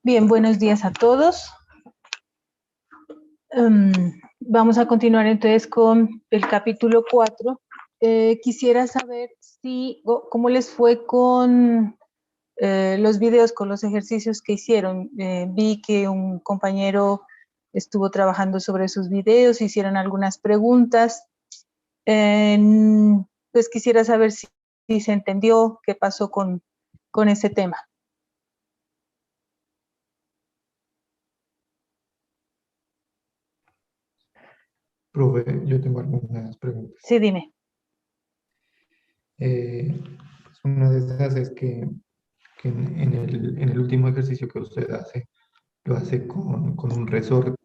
Bien, buenos días a todos. Vamos a continuar entonces con el capítulo 4. Quisiera saber cómo les fue con los videos, con los ejercicios que hicieron. Vi que un compañero estuvo trabajando sobre sus videos, hicieron algunas preguntas. Pues quisiera saber si se entendió qué pasó con ese tema. Profe, yo tengo algunas preguntas. Sí, dime. Una de esas es que en el último ejercicio que usted hace, lo hace con un resorte.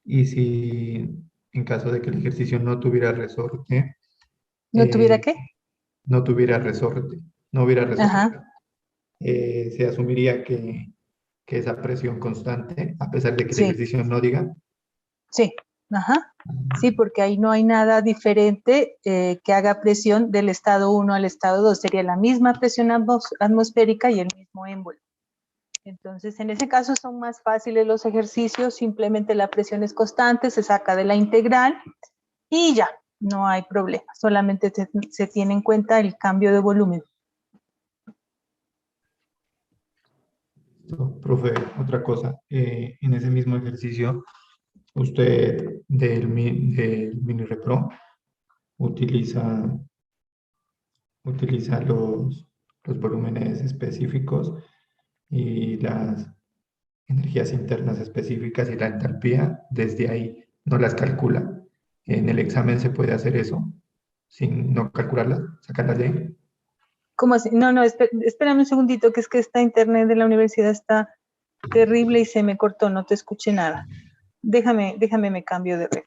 Y si en caso de que el ejercicio no tuviera resorte, ¿No tuviera eh, qué? no tuviera resorte, no hubiera resorte, Ajá, se asumiría que esa presión constante, a pesar de que el sí. ejercicio no diga. Sí, ajá. Sí, porque ahí no hay nada diferente que haga presión del estado 1 al estado 2. Sería la misma presión atmosférica y el mismo émbolo. Entonces, en ese caso son más fáciles los ejercicios, simplemente la presión es constante, se saca de la integral y ya, no hay problema. Solamente se tiene en cuenta el cambio de volumen. Profe, otra cosa, en ese mismo ejercicio, usted del Mini Repro utiliza, utiliza los volúmenes específicos y las energías internas específicas y la entalpía desde ahí, no las calcula. En el examen se puede hacer eso sin no calcularlas, sacarlas de ahí. ¿Cómo así? No, espérame un segundito, que es que esta internet de la universidad está terrible y se me cortó, no te escuché nada. Déjame, me cambio de red.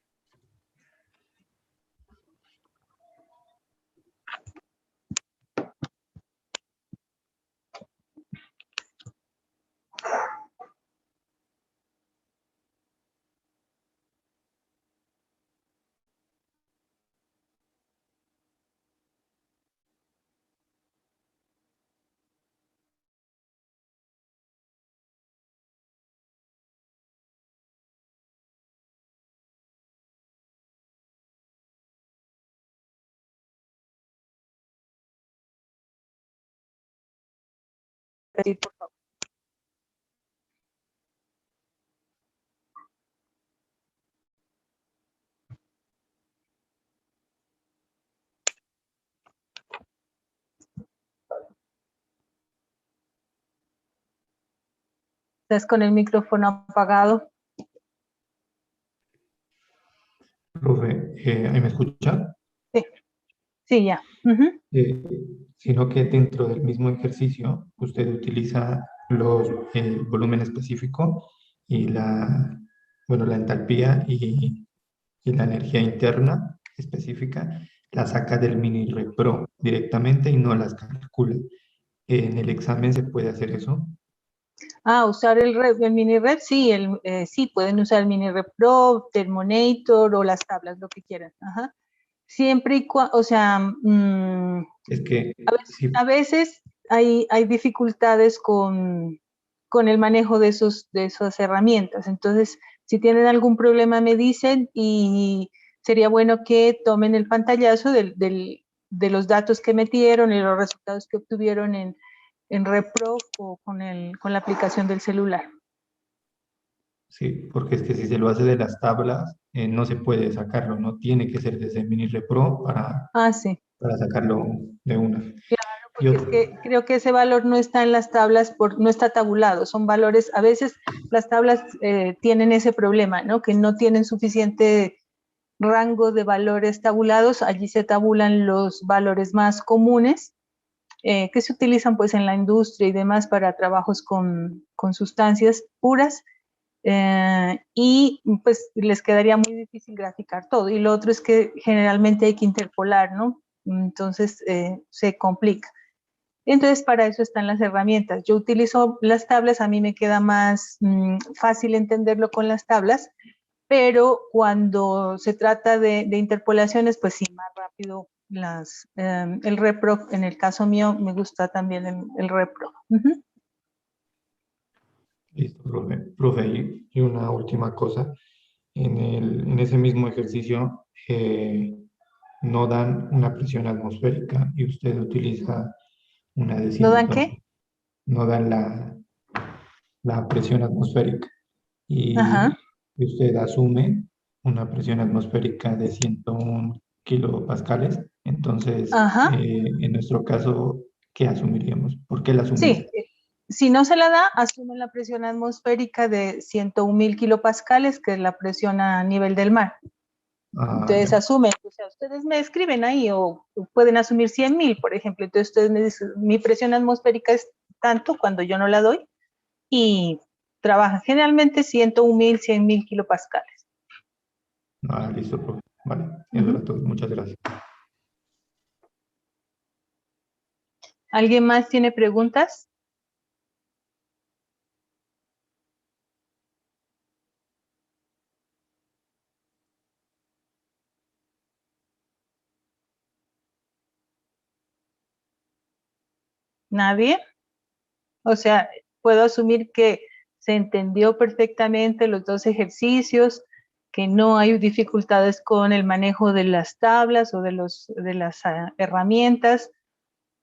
Por favor. Estás con el micrófono apagado. Profe, ¿ahí me escucha? Sí, sí, ya. Uh-huh. Eh, Sino que dentro del mismo ejercicio usted utiliza el volumen específico y bueno, la entalpía y la energía interna específica, la saca del Mini Repro directamente y no las calcula. En el examen se puede hacer eso. Usar el mini red, sí, sí, pueden usar el mini red Pro, Thermonator o las tablas, lo que quieran. Ajá. Siempre y cuando, o sea, Es que a sí, veces hay dificultades con el manejo de esas herramientas. Entonces, si tienen algún problema, me dicen y sería bueno que tomen el pantallazo de los datos que metieron y los resultados que obtuvieron en RepRo o con la aplicación del celular. sí, porque es que si se lo hace de las tablas, no se puede sacarlo, no tiene que ser desde Mini Repro Sí. para sacarlo de una. Y Porque es otro, que creo que ese valor no está en las tablas, no está tabulado, son valores, a veces las tablas tienen ese problema, ¿no? Que no tienen suficiente rango de valores tabulados, allí se tabulan los valores más comunes que se utilizan pues en la industria y demás para trabajos con sustancias puras y pues les quedaría muy difícil graficar todo. Y lo otro es que generalmente hay que interpolar, ¿no? Entonces se complica. Entonces, para eso están las herramientas. Yo utilizo las tablas, a mí me queda más fácil entenderlo con las tablas, pero cuando se trata de interpolaciones, pues sí, más rápido el RepRo. En el caso mío, me gusta también el RepRo. Uh-huh. Listo, profe. Profe, y una última cosa. En ese mismo ejercicio no dan una presión atmosférica y usted utiliza una de ¿No dan 100, qué? no dan la presión atmosférica Ajá, y usted asume una presión atmosférica de 101 kilopascales. Entonces, ajá. en nuestro caso, ¿qué asumiríamos? ¿Por qué la asumiría? Sí, si no se la da, asumen la presión atmosférica de 101.000 kilopascales, que es la presión a nivel del mar. Ah, Entonces ya. asumen, o sea, ustedes me escriben ahí o pueden asumir 100.000, por ejemplo. Entonces ustedes me dicen, mi presión atmosférica es tanto cuando yo no la doy y trabajan generalmente 101.000, 100.000 kilopascales. Ah, listo, profe. Vale, eso era Ujú. todo. Muchas gracias. ¿Alguien más tiene preguntas? ¿Nadie? O sea, puedo asumir que se entendió perfectamente los dos ejercicios, que no hay dificultades con el manejo de las tablas o de las herramientas,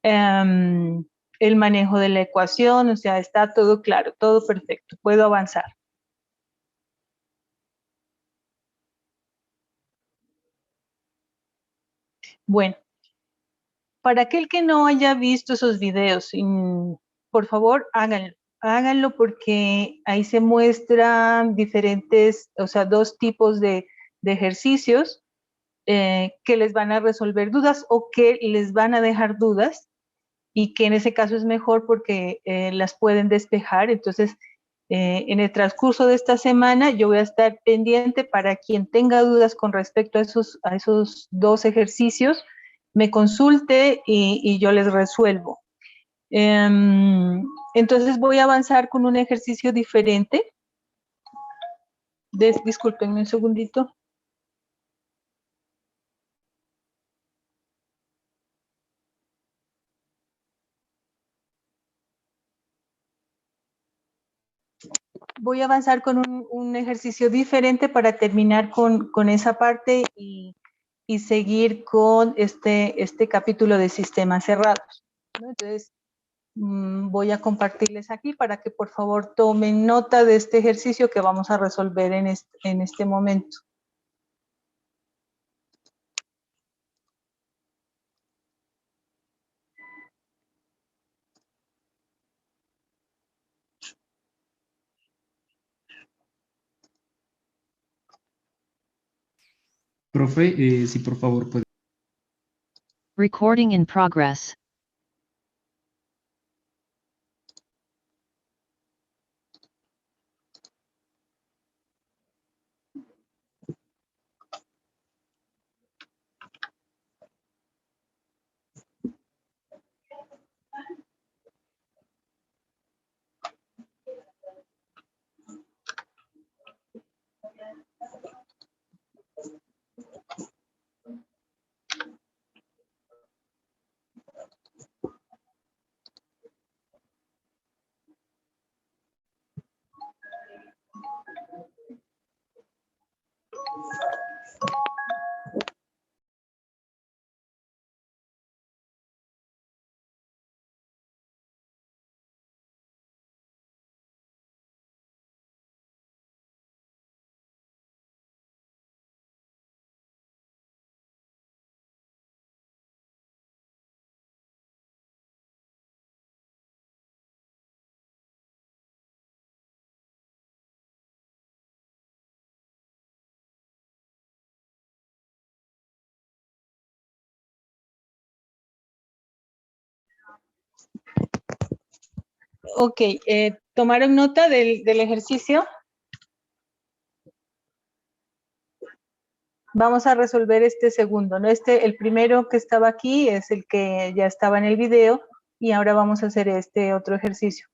em, el manejo de la ecuación, o sea, está todo claro, todo perfecto. Puedo avanzar. Bueno, para aquel que no haya visto esos videos, por favor, háganlo. Háganlo porque ahí se muestran diferentes, o sea, dos tipos de ejercicios que les van a resolver dudas o que les van a dejar dudas y que en ese caso es mejor porque las pueden despejar. Entonces, en el transcurso de esta semana yo voy a estar pendiente para quien tenga dudas con respecto a esos dos ejercicios, me consulte y yo les resuelvo. Entonces voy a avanzar con un ejercicio diferente. Discúlpenme un segundito. Voy a avanzar con un ejercicio diferente para terminar con esa parte y seguir con este capítulo de sistemas cerrados, ¿no? Entonces, voy a compartirles aquí para que por favor tomen nota de este ejercicio que vamos a resolver en este momento. Profe, si por favor puede. Recording in progress. Ok, ¿tomaron nota del ejercicio? Vamos a resolver este segundo, ¿no? El primero que estaba aquí es el que ya estaba en el video y ahora vamos a hacer este otro ejercicio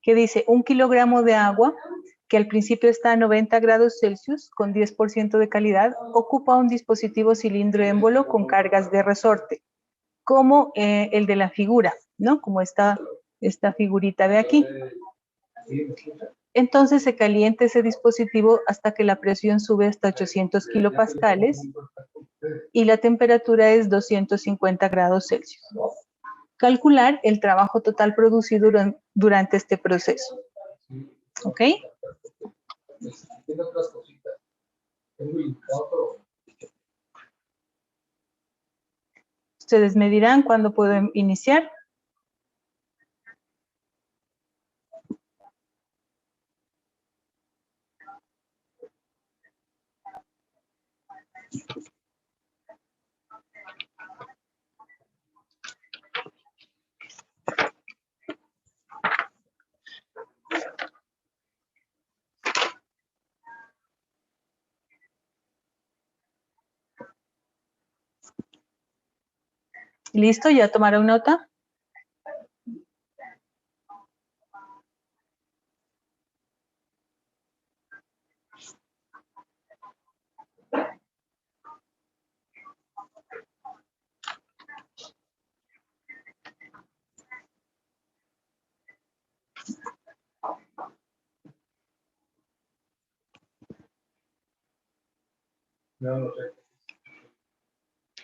que dice 1 kilogramo de agua que al principio está a 90 grados Celsius con 10% de calidad, ocupa un dispositivo cilindro émbolo con cargas de resorte, como el de la figura, ¿no? Como esta figurita de aquí. Entonces se calienta ese dispositivo hasta que la presión sube hasta 800 kilopascales y la temperatura es 250 grados Celsius. Calcular el trabajo total producido durante este proceso. ¿Ok? Ustedes me dirán cuándo puedo iniciar. ¿Listo? ¿Ya tomaron nota?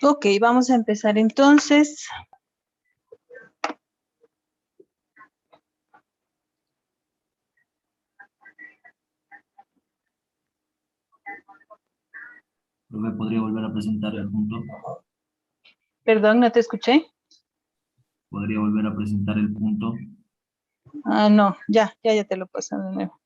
Ok, vamos a empezar entonces. ¿Me podría volver a presentar el punto? Perdón, no te escuché. ¿Podría volver a presentar el punto? Ah, no, ya te lo paso de nuevo.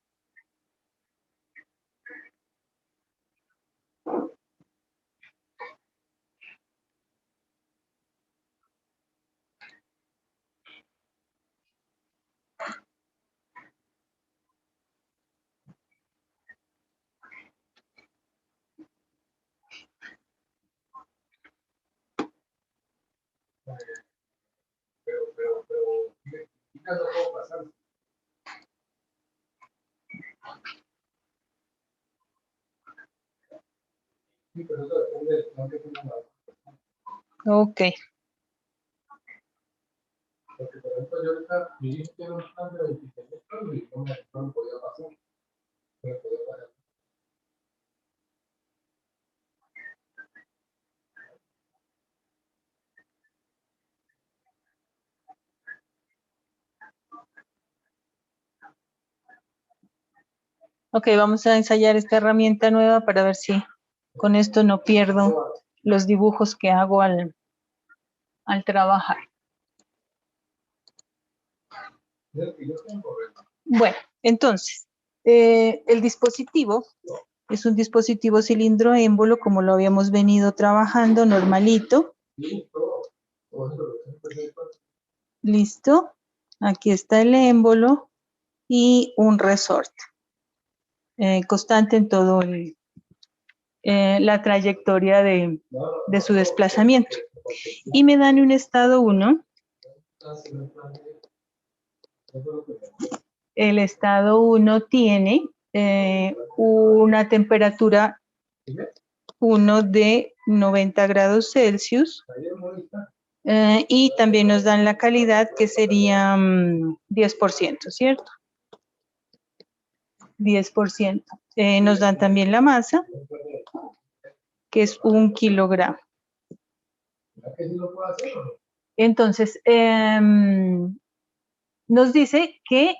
Ok. Ok, vamos a ensayar esta herramienta nueva para ver si con esto no pierdo los dibujos que hago al trabajar. Bueno, entonces, el dispositivo es un dispositivo cilindro émbolo, como lo habíamos venido trabajando, normalito. Listo. Aquí está el émbolo y un resorte constante en todo la trayectoria de su desplazamiento. Y me dan un estado 1. El estado 1 tiene una temperatura 1 de 90 grados Celsius y también nos dan la calidad que sería 10%, ¿cierto? 10%. Nos dan también la masa, que es 1 kilogramo. Entonces, nos dice que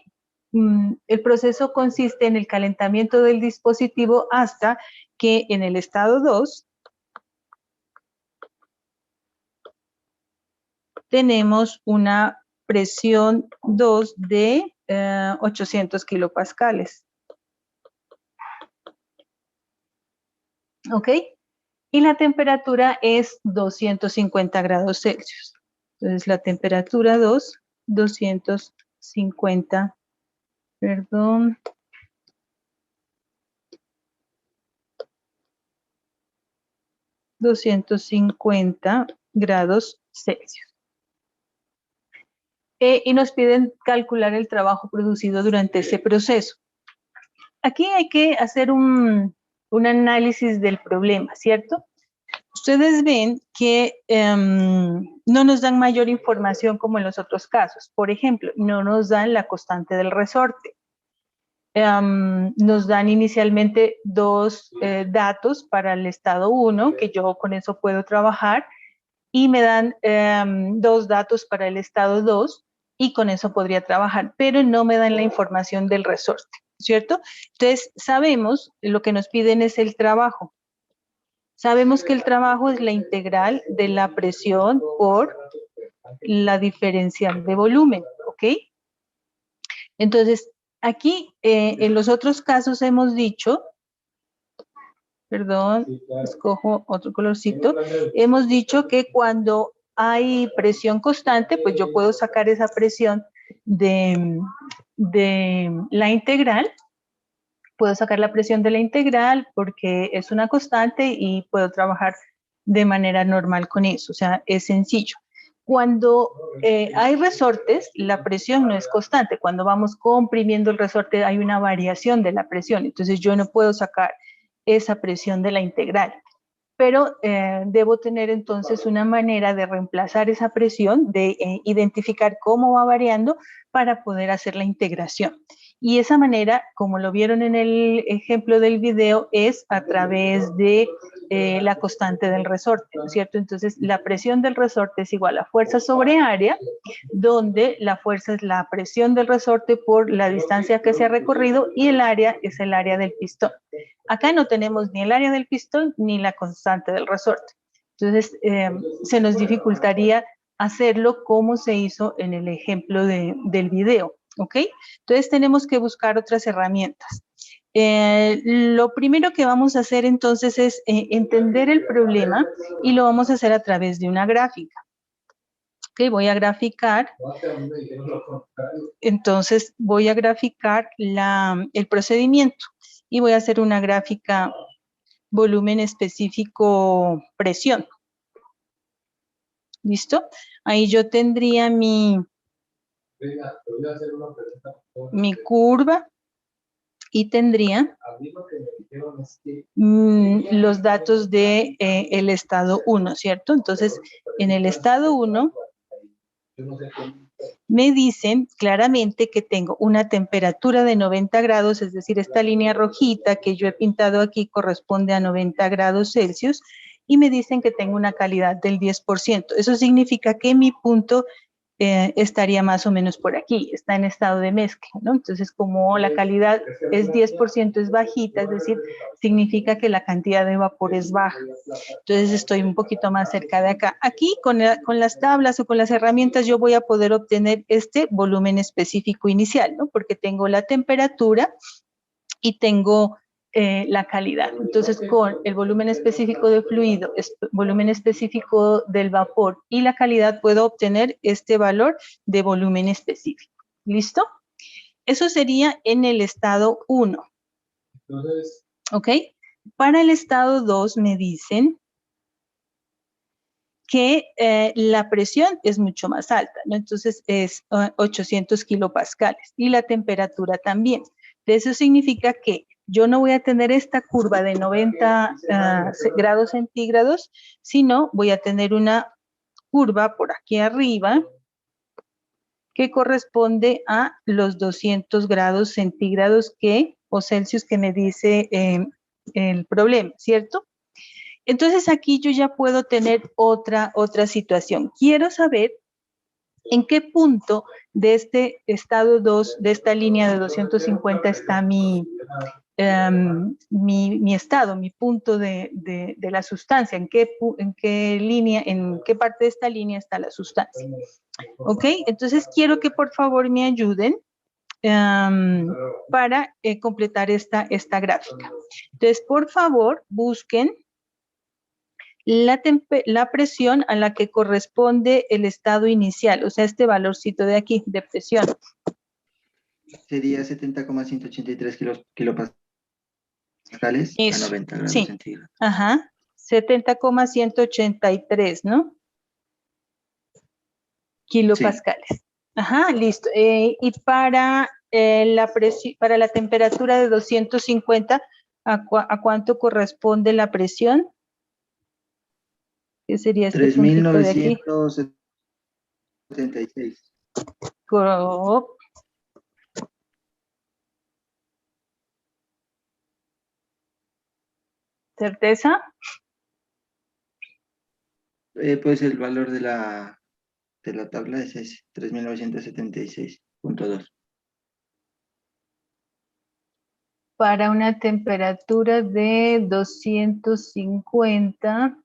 el proceso consiste en el calentamiento del dispositivo hasta que en el estado 2 tenemos una presión 2 de 800 kilopascales. ¿Ok? Y la temperatura es 250 grados Celsius. Entonces, la temperatura 250, perdón. ...250 grados Celsius. Y nos piden calcular el trabajo producido durante ese proceso. Aquí hay que hacer un análisis del problema, ¿cierto? Ustedes ven que no nos dan mayor información como en los otros casos. Por ejemplo, no nos dan la constante del resorte. nos dan inicialmente dos datos para el estado 1, que yo con eso puedo trabajar, y me dan dos datos para el estado 2, y con eso podría trabajar, pero no me dan la información del resorte, ¿cierto? Entonces, sabemos, lo que nos piden es el trabajo. Sabemos que el trabajo es la integral de la presión por la diferencial de volumen, ¿ok? Entonces, aquí en los otros casos hemos dicho, perdón, escojo otro colorcito, hemos dicho que cuando hay presión constante, pues yo puedo sacar esa presión de la integral. Puedo sacar la presión de la integral porque es una constante y puedo trabajar de manera normal con eso, o sea, es sencillo. Cuando hay resortes, la presión no es constante. Cuando vamos comprimiendo el resorte hay una variación de la presión, entonces yo no puedo sacar esa presión de la integral. Pero debo tener entonces una manera de reemplazar esa presión, de identificar cómo va variando para poder hacer la integración. Y esa manera, como lo vieron en el ejemplo del video, es a través de la constante del resorte, ¿no es cierto? Entonces, la presión del resorte es igual a fuerza sobre área, donde la fuerza es la presión del resorte por la distancia que se ha recorrido y el área es el área del pistón. Acá no tenemos ni el área del pistón ni la constante del resorte. Entonces, se nos dificultaría hacerlo como se hizo en el ejemplo del video, ¿ok? Entonces, tenemos que buscar otras herramientas. Lo primero que vamos a hacer entonces es entender el problema y lo vamos a hacer a través de una gráfica. Ok, voy a graficar. Entonces, voy a graficar el procedimiento y voy a hacer una gráfica volumen específico presión. ¿Listo? Ahí yo tendría mi curva y tendría los datos de el estado 1, ¿cierto? Entonces, en el estado 1 me dicen claramente que tengo una temperatura de 90 grados, es decir, esta línea rojita que yo he pintado aquí corresponde a 90 grados Celsius, y me dicen que tengo una calidad del 10%. Eso significa que mi punto estaría más o menos por aquí, está en estado de mezcla, ¿no? Entonces, como la calidad es 10%, es bajita, es decir, significa que la cantidad de vapor es baja. Entonces, estoy un poquito más cerca de acá. Aquí, con las tablas o con las herramientas, yo voy a poder obtener este volumen específico inicial, ¿no? Porque tengo la temperatura y tengo la calidad. Entonces, con el volumen específico de fluido, volumen específico del vapor y la calidad, puedo obtener este valor de volumen específico. ¿Listo? Eso sería en el estado 1. ¿Ok? Para el estado 2 me dicen que la presión es mucho más alta, ¿no? Entonces, es 800 kilopascales y la temperatura también. Eso significa que yo no voy a tener esta curva de 90 grados centígrados, sino voy a tener una curva por aquí arriba que corresponde a los 200 grados centígrados o Celsius que me dice el problema, ¿cierto? Entonces aquí yo ya puedo tener otra situación. Quiero saber en qué punto de este estado 2, de esta línea de 250 está mi estado, mi punto de la sustancia, en qué línea, en qué parte de esta línea está la sustancia. ¿Ok? Entonces quiero que por favor me ayuden para completar esta gráfica. Entonces, por favor, busquen la presión a la que corresponde el estado inicial, o sea, este valorcito de aquí, de presión. Sería 70,183 kilopascales a 90 grados centígrados. Ajá, 70,183, ¿no? Kilopascales. Sí. Ajá, listo. Y para la temperatura de 250, ¿a cuánto corresponde la presión? ¿Qué sería este puntito de aquí? 3.976. ¿Certeza? Pues el valor de la tabla es ese, 3.976.2. Para una temperatura de 250.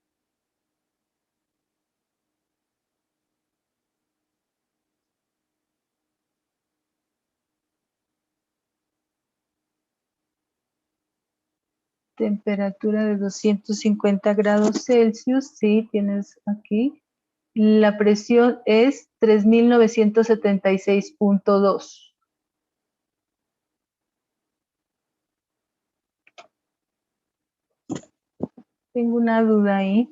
Temperatura de 250 grados Celsius, sí, tienes aquí. La presión es 3.976.2. Tengo una duda ahí,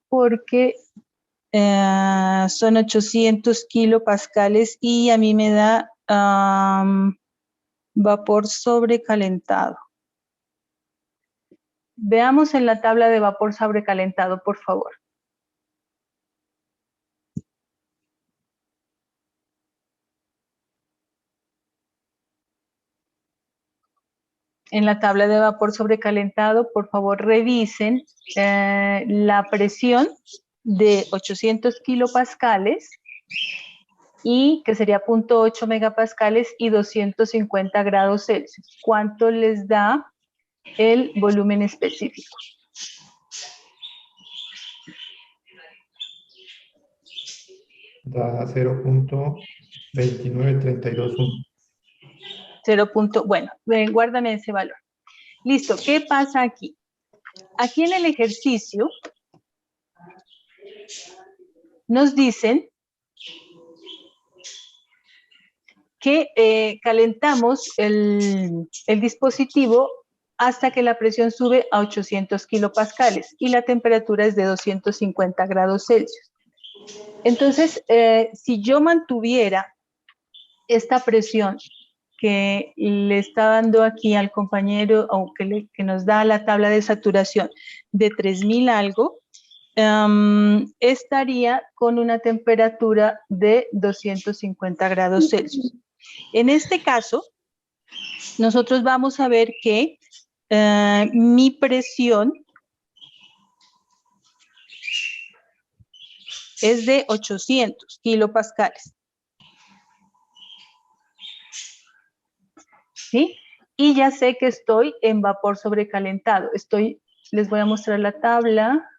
porque son 800 kilopascales y a mí me da vapor sobrecalentado. Veamos en la tabla de vapor sobrecalentado, por favor. En la tabla de vapor sobrecalentado, por favor, revisen la presión de 800 kilopascales y que sería 0.8 megapascales y 250 grados Celsius. ¿Cuánto les da el volumen específico? Da 0.29321. Bueno, guárdame ese valor. Listo, ¿qué pasa aquí? Aquí en el ejercicio nos dicen que calentamos el dispositivo hasta que la presión sube a 800 kilopascales y la temperatura es de 250 grados Celsius. Entonces, si yo mantuviera esta presión que le está dando aquí al compañero, o que nos da la tabla de saturación de 3000 algo, estaría con una temperatura de 250 grados Celsius. En este caso, nosotros vamos a ver que mi presión es de 800 kilopascales. ¿Sí? Y ya sé que estoy en vapor sobrecalentado. Les voy a mostrar la tabla.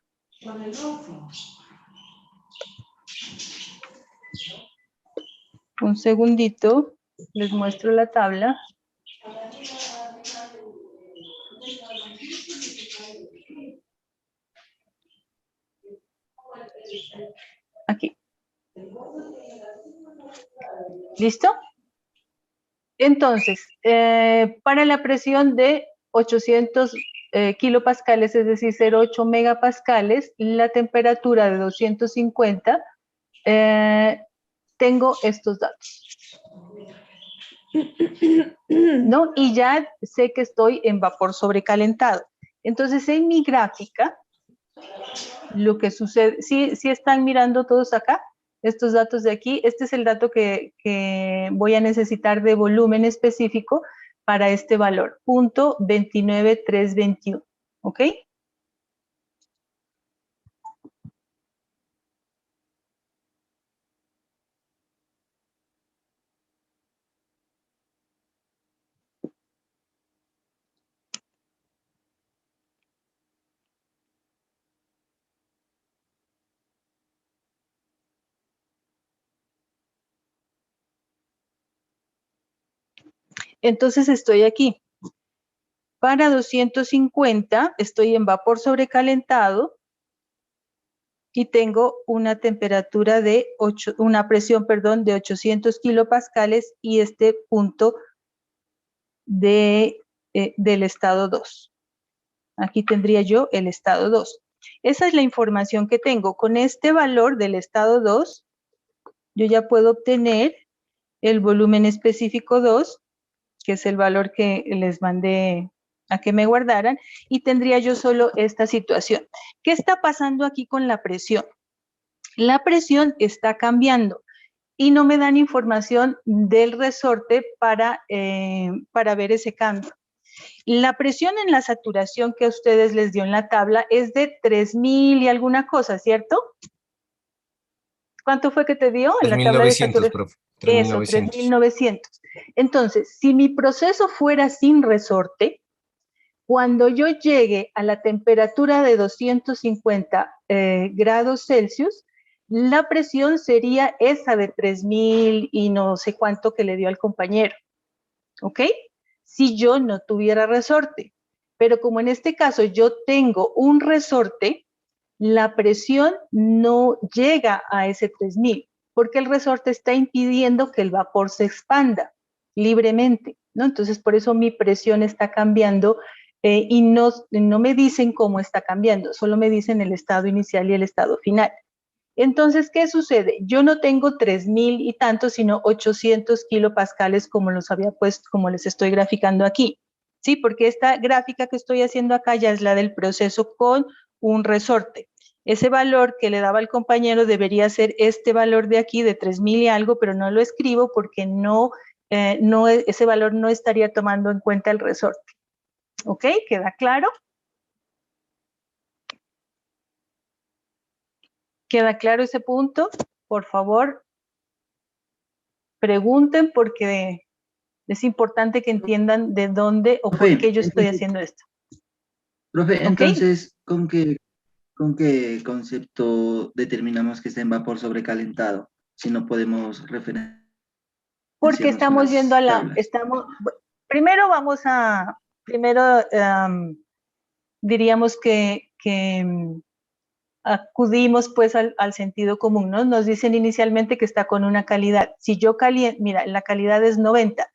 Un segundito, les muestro la tabla. Aquí. ¿Listo? Entonces, para la presión de 800 kilopascales, es decir, 0,8 megapascales, la temperatura de 250, tengo estos datos. ¿No? Y ya sé que estoy en vapor sobrecalentado. Entonces, en mi gráfica, lo que sucede, ¿sí están mirando todos acá? Estos datos de aquí, este es el dato que voy a necesitar de volumen específico para este valor, 0.29321, ¿ok? Entonces estoy aquí. Para 250 estoy en vapor sobrecalentado y tengo una temperatura de una presión, perdón, de 800 kilopascales y este punto del estado 2. Aquí tendría yo el estado 2. Esa es la información que tengo. Con este valor del estado 2, yo ya puedo obtener el volumen específico 2, que es el valor que les mandé a que me guardaran, y tendría yo solo esta situación. ¿Qué está pasando aquí con la presión? La presión está cambiando y no me dan información del resorte para ver ese cambio. La presión en la saturación que a ustedes les dio en la tabla es de 3000 y alguna cosa, ¿cierto? ¿Cuánto fue que te dio en la tabla de 3.900, saturación? profe. Eso, 3.900. 3.900. Entonces, si mi proceso fuera sin resorte, cuando yo llegue a la temperatura de 250 grados Celsius, la presión sería esa de 3000 y no sé cuánto que le dio al compañero. ¿Ok? Si yo no tuviera resorte. Pero como en este caso yo tengo un resorte, la presión no llega a ese 3000, porque el resorte está impidiendo que el vapor se expanda libremente, ¿no? Entonces, por eso mi presión está cambiando y no me dicen cómo está cambiando, solo me dicen el estado inicial y el estado final. Entonces, ¿qué sucede? Yo no tengo 3000 y tanto, sino 800 kilopascales como los había puesto, como les estoy graficando aquí. Sí, porque esta gráfica que estoy haciendo acá ya es la del proceso con un resorte. Ese valor que le daba el compañero debería ser este valor de aquí de 3000 y algo, pero no lo escribo porque ese valor no estaría tomando en cuenta el resorte. ¿Ok? ¿Queda claro? ¿Queda claro ese punto? Por favor, pregunten porque es importante que entiendan de dónde o por qué yo estoy haciendo esto. Profe, ¿Ok? entonces, ¿con qué concepto determinamos que está en vapor sobrecalentado? Si no podemos referenciarnos Porque con estamos las yendo tablas. primero diríamos que acudimos pues al sentido común, ¿no? Nos dicen inicialmente que está con una calidad. Si yo caliento, mira, la calidad es 90.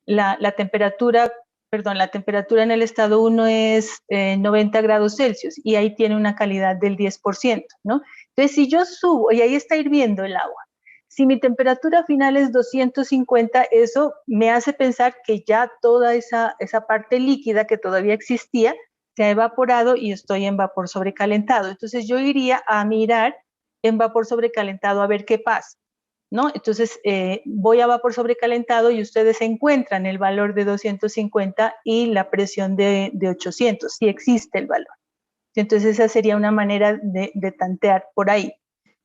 La temperatura en el estado 1 es 90 grados Celsius y ahí tiene una calidad del 10%, ¿no? Entonces, si yo subo, y ahí está hirviendo el agua, si mi temperatura final es 250, eso me hace pensar que ya toda esa parte líquida que todavía existía se ha evaporado y estoy en vapor sobrecalentado. Entonces, yo iría a mirar en vapor sobrecalentado a ver qué pasa, ¿no? Entonces, voy a vapor sobrecalentado y ustedes encuentran el valor de 250 y la presión de 800, si existe el valor. Entonces, esa sería una manera de tantear por ahí.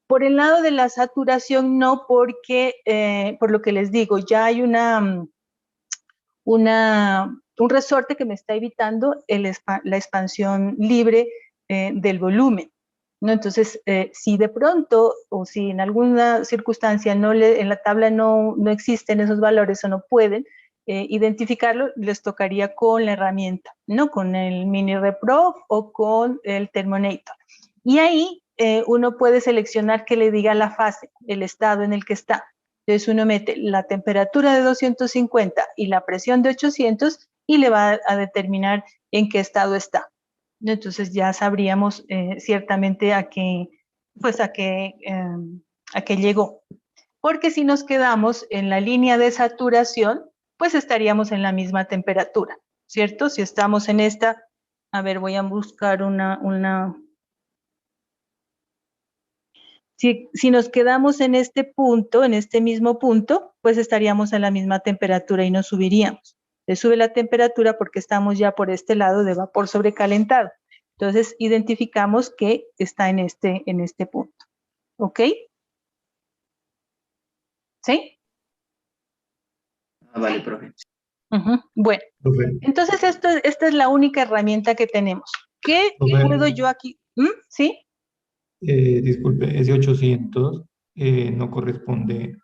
Por el lado de la saturación, no, porque, por lo que les digo, ya hay un resorte que me está evitando la expansión libre del volumen, ¿no? Entonces, si de pronto o si en alguna circunstancia en la tabla no existen esos valores o no pueden identificarlo, les tocaría con la herramienta, ¿no? Con el Mini Repro o con el Thermonator. Y ahí uno puede seleccionar que le diga la fase, el estado en el que está. Entonces uno mete la temperatura de 250 y la presión de 800 y le va a determinar en qué estado está. Entonces ya sabríamos ciertamente a qué llegó. Porque si nos quedamos en la línea de saturación, pues estaríamos en la misma temperatura, ¿cierto? Si estamos en esta, a ver, voy a buscar Si nos quedamos en este punto, en este mismo punto, pues estaríamos a la misma temperatura y no subiríamos. Le sube la temperatura porque estamos ya por este lado de vapor sobrecalentado. Entonces, identificamos que está en este punto. ¿Ok? ¿Sí? Vale, profe. Bueno, Profe, entonces esta es la única herramienta que tenemos. ¿Qué profe, puedo yo aquí? ¿Sí? disculpe, ese 800 no corresponde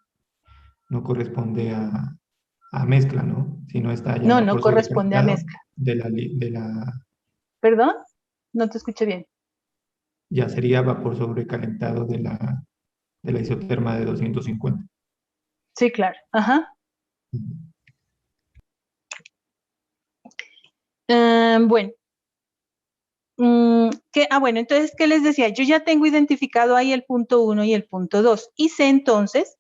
a mezcla, ¿no? Si no está ya en No vapor corresponde a sobrecalentado mezcla. ¿Perdón? No te escuché bien. ya sería vapor sobrecalentado de la isoterma de 250. Sí, claro. Ajá. Bueno. Bueno, entonces, ¿qué les decía? Yo ya tengo identificado ahí el punto 1 y el punto 2 y sé entonces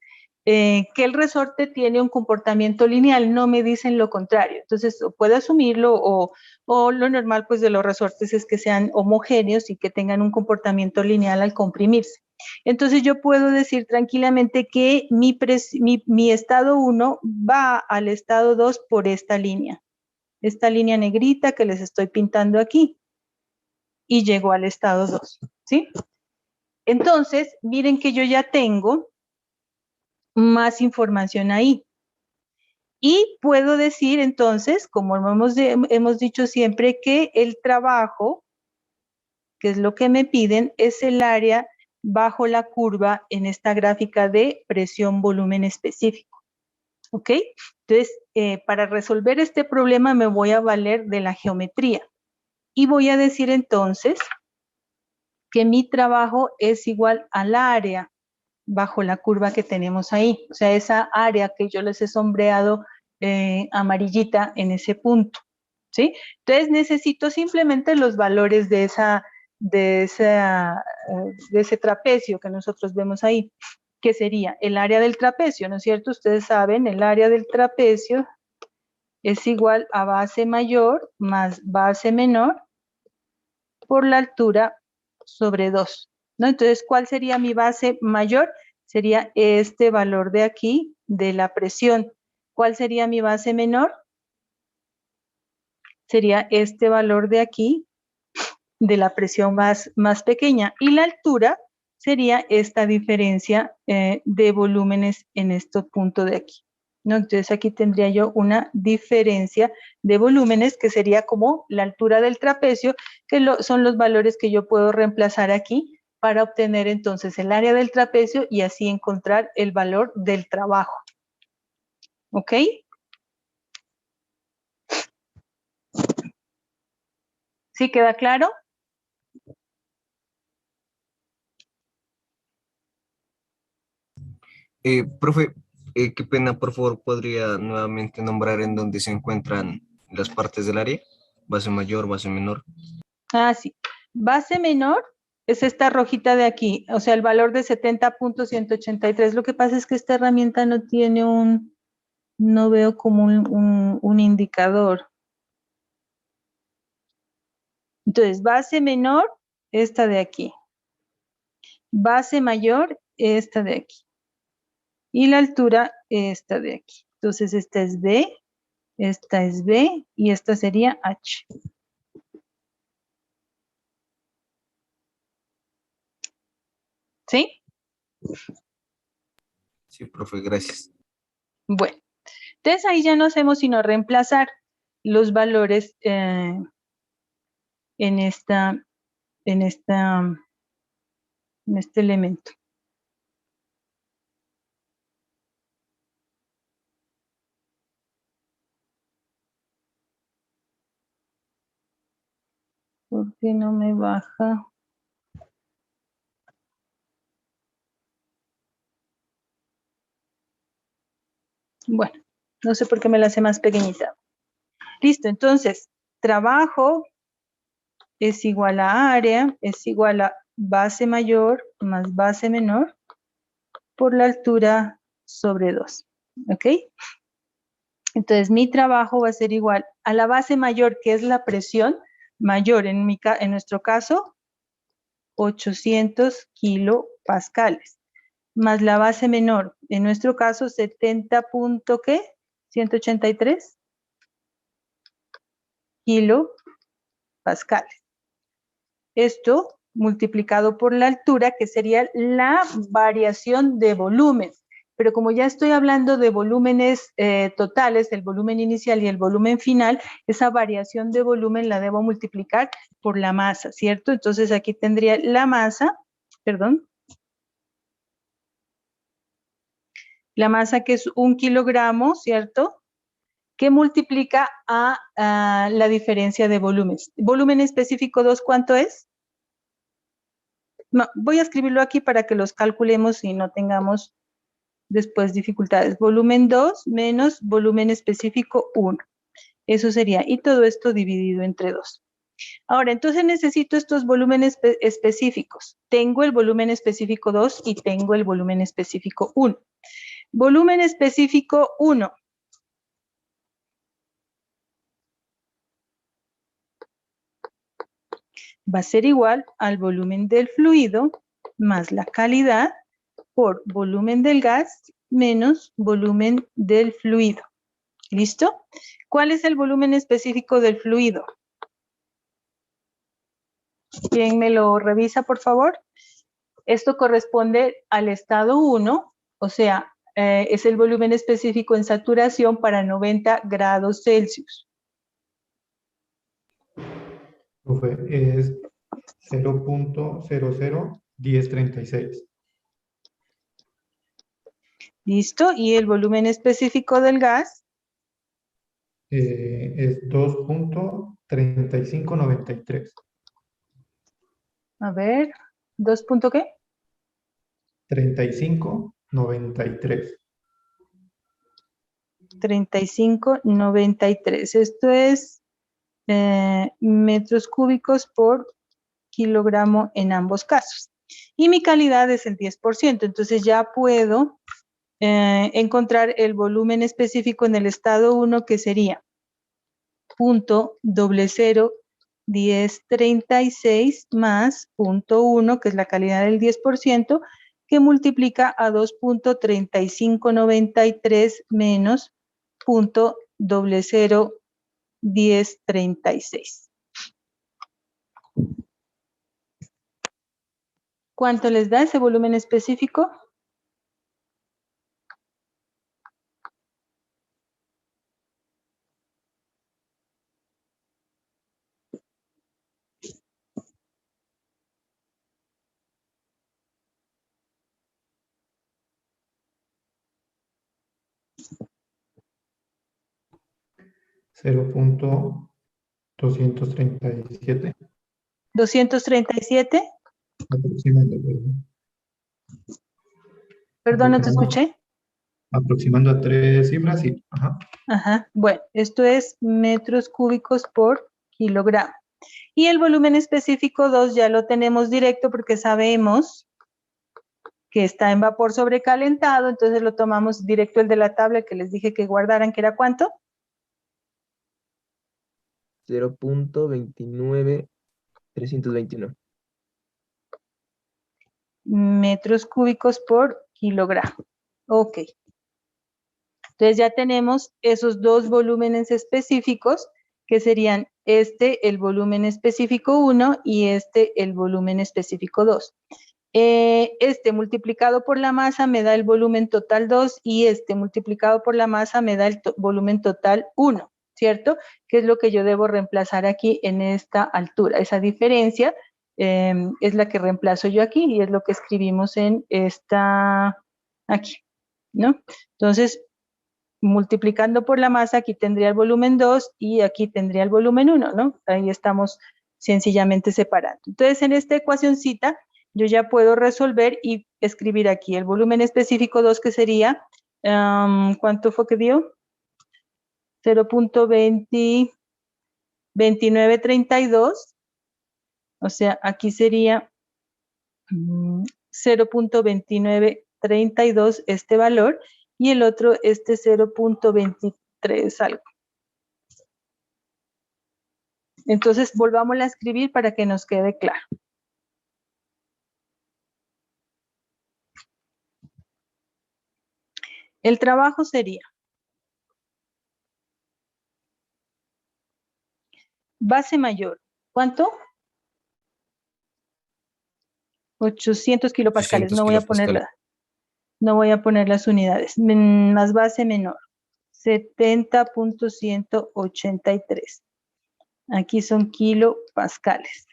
que el resorte tiene un comportamiento lineal, no me dicen lo contrario. Entonces, puedo asumirlo o lo normal pues de los resortes es que sean homogéneos y que tengan un comportamiento lineal al comprimirse. Entonces, yo puedo decir tranquilamente que mi estado 1 va al estado 2 por esta línea. esta línea negrita que les estoy pintando aquí, y llegó al estado 2, ¿sí? Entonces, miren que yo ya tengo más información ahí. Y puedo decir entonces, como hemos dicho siempre, que el trabajo, que es lo que me piden, es el área bajo la curva en esta gráfica de presión-volumen específico. ¿Ok? Entonces, para resolver este problema me voy a valer de la geometría. Y voy a decir entonces que mi trabajo es igual al área bajo la curva que tenemos ahí. O sea, esa área que yo les he sombreado amarillita en ese punto. ¿Sí? Entonces necesito simplemente los valores de ese trapecio que nosotros vemos ahí, que sería el área del trapecio, ¿no es cierto? Ustedes saben, el área del trapecio es igual a base mayor más base menor por la altura sobre 2, ¿no? Entonces, ¿cuál sería mi base mayor? Sería este valor de aquí, de la presión. ¿Cuál sería mi base menor? Sería este valor de aquí, de la presión más pequeña. Y la altura sería esta diferencia de volúmenes en este punto de aquí, ¿no? Entonces aquí tendría yo una diferencia de volúmenes que sería como la altura del trapecio, que son los valores que yo puedo reemplazar aquí para obtener entonces el área del trapecio y así encontrar el valor del trabajo. ¿Ok? ¿Sí queda claro? Profe, qué pena, por favor, ¿podría nuevamente nombrar en dónde se encuentran las partes del área? Base mayor, base menor. Ah, sí. Base menor es esta rojita de aquí, o sea, el valor de 70.183. Lo que pasa es que esta herramienta no tiene no veo como un indicador. Entonces, base menor, esta de aquí. Base mayor, esta de aquí. Y la altura, esta de aquí. Entonces, esta es B y esta sería H. ¿Sí? Sí, profe, gracias. Bueno, entonces ahí ya no hacemos sino reemplazar los valores en este elemento. ¿Por qué no me baja? Bueno, no sé por qué me la hace más pequeñita. Listo, entonces, trabajo es igual a área, es igual a base mayor más base menor por la altura sobre 2. ¿Ok? Entonces, mi trabajo va a ser igual a la base mayor, que es la presión mayor, en nuestro caso, 800 kilopascales, más la base menor, en nuestro caso, 70 punto, ¿qué? 183 kilopascales. Esto multiplicado por la altura, que sería la variación de volumen. Pero como ya estoy hablando de volúmenes totales, el volumen inicial y el volumen final, esa variación de volumen la debo multiplicar por la masa, ¿cierto? Entonces aquí tendría la masa, perdón, la masa que es 1 kilogramo, ¿cierto? Que multiplica a la diferencia de volúmenes. ¿Volumen específico 2 cuánto es? No, voy a escribirlo aquí para que los calculemos y no tengamos después dificultades. Volumen 2 menos volumen específico 1. Eso sería, y todo esto dividido entre 2. Ahora, entonces necesito estos volúmenes específicos. Tengo el volumen específico 2 y tengo el volumen específico 1. Volumen específico 1. Va a ser igual al volumen del fluido más la calidad por volumen del gas menos volumen del fluido. ¿Listo? ¿Cuál es el volumen específico del fluido? ¿Quién me lo revisa, por favor? Esto corresponde al estado 1, o sea, es el volumen específico en saturación para 90 grados Celsius. Profe, es 0.001036. ¿Listo? ¿Y el volumen específico del gas? Es 2.3593. A ver, ¿2 punto qué? 3593. 3593. Esto es metros cúbicos por kilogramo en ambos casos. Y mi calidad es el 10%, entonces ya puedo encontrar el volumen específico en el estado 1, que sería 0.001036 más 0.1, que es la calidad del 10%, que multiplica a 2.3593 menos 0.001036. ¿Cuánto les da ese volumen específico? $0.237. 237. Aproximando, Perdón, no te escuché. aproximando a 3 cifras, sí. Ajá. Ajá. Bueno, esto es metros cúbicos por kilogramo. Y el volumen específico 2 ya lo tenemos directo porque sabemos que está en vapor sobrecalentado, entonces lo tomamos directo el de la tabla que les dije que guardaran, que era ¿cuánto? 0.29321. Metros cúbicos por kilogramo. Ok. Entonces ya tenemos esos dos volúmenes específicos, que serían este, el volumen específico 1, y este, el volumen específico 2. Este multiplicado por la masa me da el volumen total 2, y este multiplicado por la masa me da el volumen total 1, ¿cierto? Que es lo que yo debo reemplazar aquí en esta altura. Esa diferencia es la que reemplazo yo aquí, y es lo que escribimos en esta, aquí, ¿no? Entonces, multiplicando por la masa, aquí tendría el volumen 2 y aquí tendría el volumen 1, ¿no? Ahí estamos sencillamente separando. Entonces, en esta ecuacioncita, yo ya puedo resolver y escribir aquí el volumen específico 2, que sería, ¿cuánto fue que dio? 0.2932, o sea, aquí sería 0.2932 este valor, y el otro, este 0.23 algo. Entonces, volvámosla a escribir para que nos quede claro. El trabajo sería base mayor. ¿Cuánto? 800 kilopascales. 800 No voy a kilopascales. poner las unidades. Más base menor. 70.183. Aquí son kilopascales.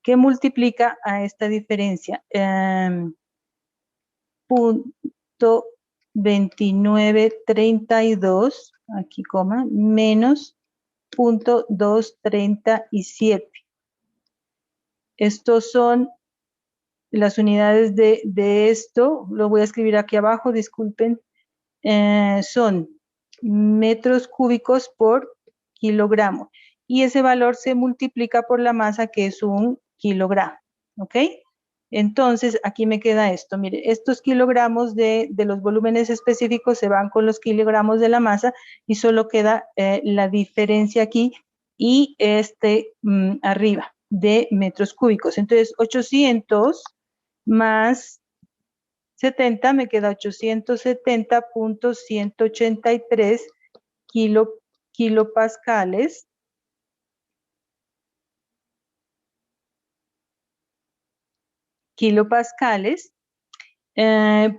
¿Qué multiplica a esta diferencia? 0.2932, aquí coma, menos 0.237. Estos son las unidades de esto, lo voy a escribir aquí abajo, disculpen, son metros cúbicos por kilogramo, y ese valor se multiplica por la masa, que es 1 kilogramo, ¿ok? Entonces, aquí me queda esto, mire, estos kilogramos de los volúmenes específicos se van con los kilogramos de la masa, y solo queda la diferencia aquí, y arriba, de metros cúbicos. Entonces, 800 más 70 me queda 870.183 kilopascales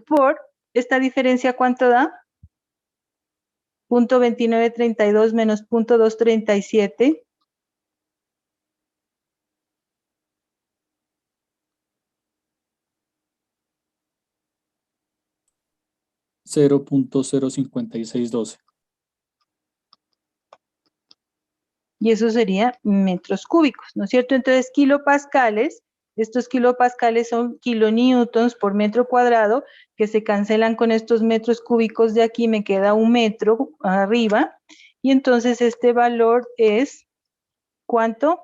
por esta diferencia, ¿cuánto da? 0.2932 menos 0.237. 0.05612. Y eso sería metros cúbicos, ¿no es cierto? Entonces, kilopascales, estos kilopascales son kilonewtons por metro cuadrado, que se cancelan con estos metros cúbicos de aquí, me queda un metro arriba, y entonces este valor es, ¿cuánto?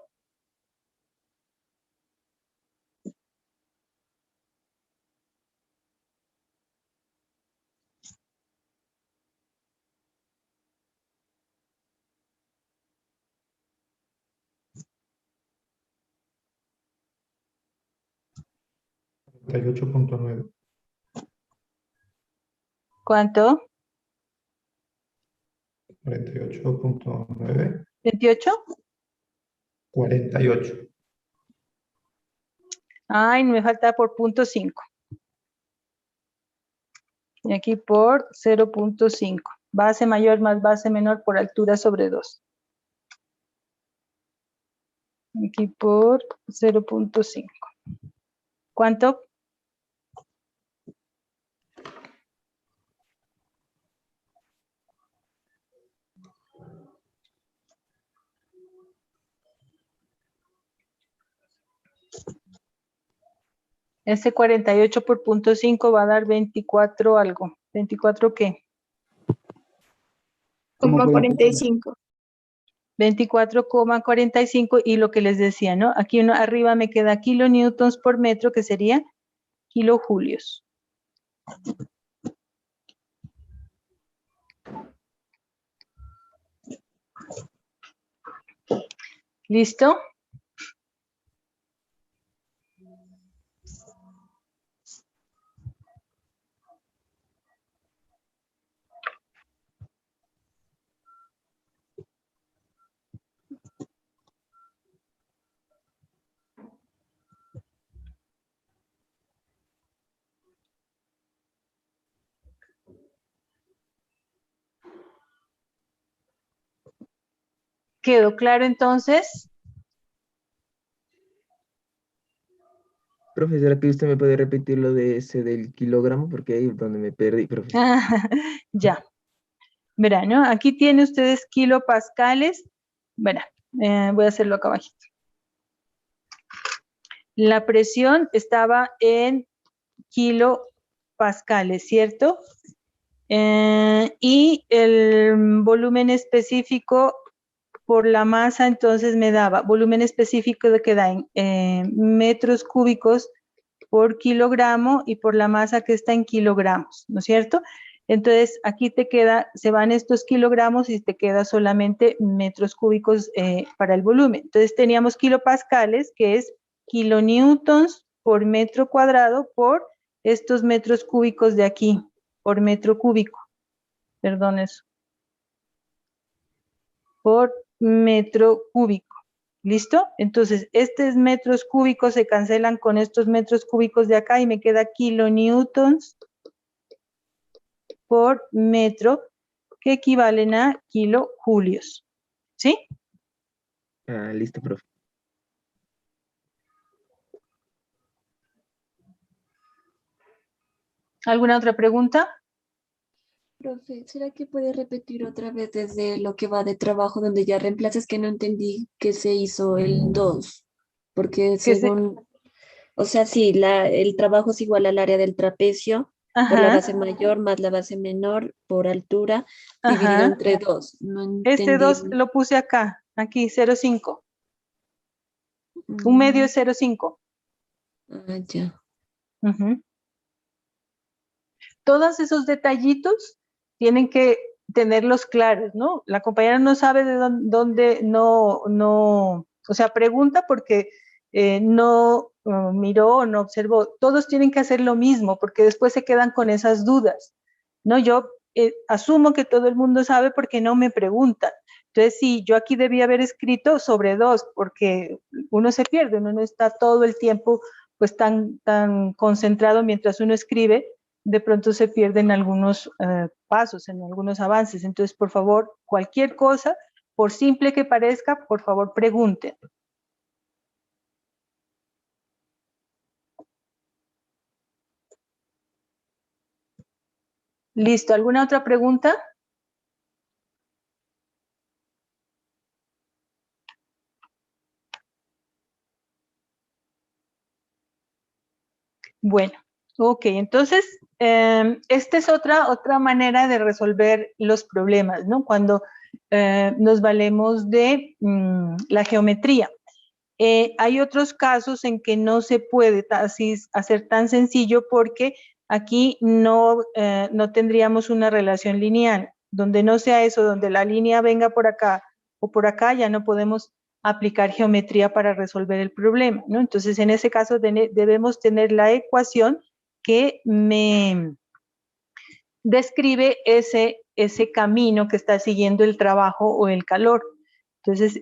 $48.9. ¿Cuánto? 48.9. ¿28? 48. Ay, me falta por 0.5. Y aquí por 0.5. Base mayor más base menor por altura sobre 2. Aquí por 0.5. ¿Cuánto? Ese 48 por 0.5 va a dar 24 algo. ¿24 qué? ¿Cómo puedo repetir? 45. 24,45 y lo que les decía, ¿no? Aquí arriba me queda kilonewtons por metro, que sería kilojulios. ¿Listo? ¿Quedó claro entonces? Profe, ¿será que usted me puede repetir lo de ese del kilogramo? Porque ahí es donde me perdí, profe. Ya. Verán, ¿no? Aquí tiene ustedes kilopascales. Verán, voy a hacerlo acá abajito. La presión estaba en kilopascales, ¿cierto? Y el volumen específico por la masa, entonces me daba volumen específico de que da en metros cúbicos por kilogramo y por la masa que está en kilogramos, ¿no es cierto? Entonces, aquí te queda, se van estos kilogramos y te queda solamente metros cúbicos para el volumen. Entonces, teníamos kilopascales, que es kilonewtons por metro cuadrado por estos metros cúbicos de aquí, por metro cúbico. Perdón eso. Por metro cúbico. ¿Listo? Entonces, estos metros cúbicos se cancelan con estos metros cúbicos de acá y me queda kilonewtons por metro, que equivalen a kilojulios. ¿Sí? Ah, listo, profe. ¿Alguna otra pregunta? Profe, ¿será que puede repetir otra vez desde lo que va de trabajo donde ya reemplazas que no entendí que se hizo el 2? Porque según, o sea, sí, el trabajo es igual al área del trapecio por la Ajá, base mayor más la base menor por altura dividido ajá. entre 2. No Este entendí. 2 lo puse acá, aquí, 0,5. Un medio es 0,5. Ya. Ujú. Todos esos detallitos tienen que tenerlos claros, ¿no? La compañera no sabe de dónde no, o sea, pregunta porque no miró o no observó. Todos tienen que hacer lo mismo porque después se quedan con esas dudas, ¿no? Yo asumo que todo el mundo sabe porque no me preguntan. Entonces, sí, yo aquí debía haber escrito sobre 2, porque uno se pierde, uno no está todo el tiempo pues tan concentrado mientras uno escribe, de pronto se pierden algunos pasos, en algunos avances. Entonces, por favor, cualquier cosa, por simple que parezca, por favor, pregunten. Listo, ¿alguna otra pregunta? Bueno, ok, entonces, esta es otra manera de resolver los problemas, ¿no? Cuando nos valemos de la geometría. Hay otros casos en que no se puede así hacer tan sencillo porque aquí no tendríamos una relación lineal. Donde no sea eso, donde la línea venga por acá o por acá, ya no podemos aplicar geometría para resolver el problema, ¿no? Entonces, en ese caso debemos tener la ecuación que me describe ese camino que está siguiendo el trabajo o el calor. Entonces,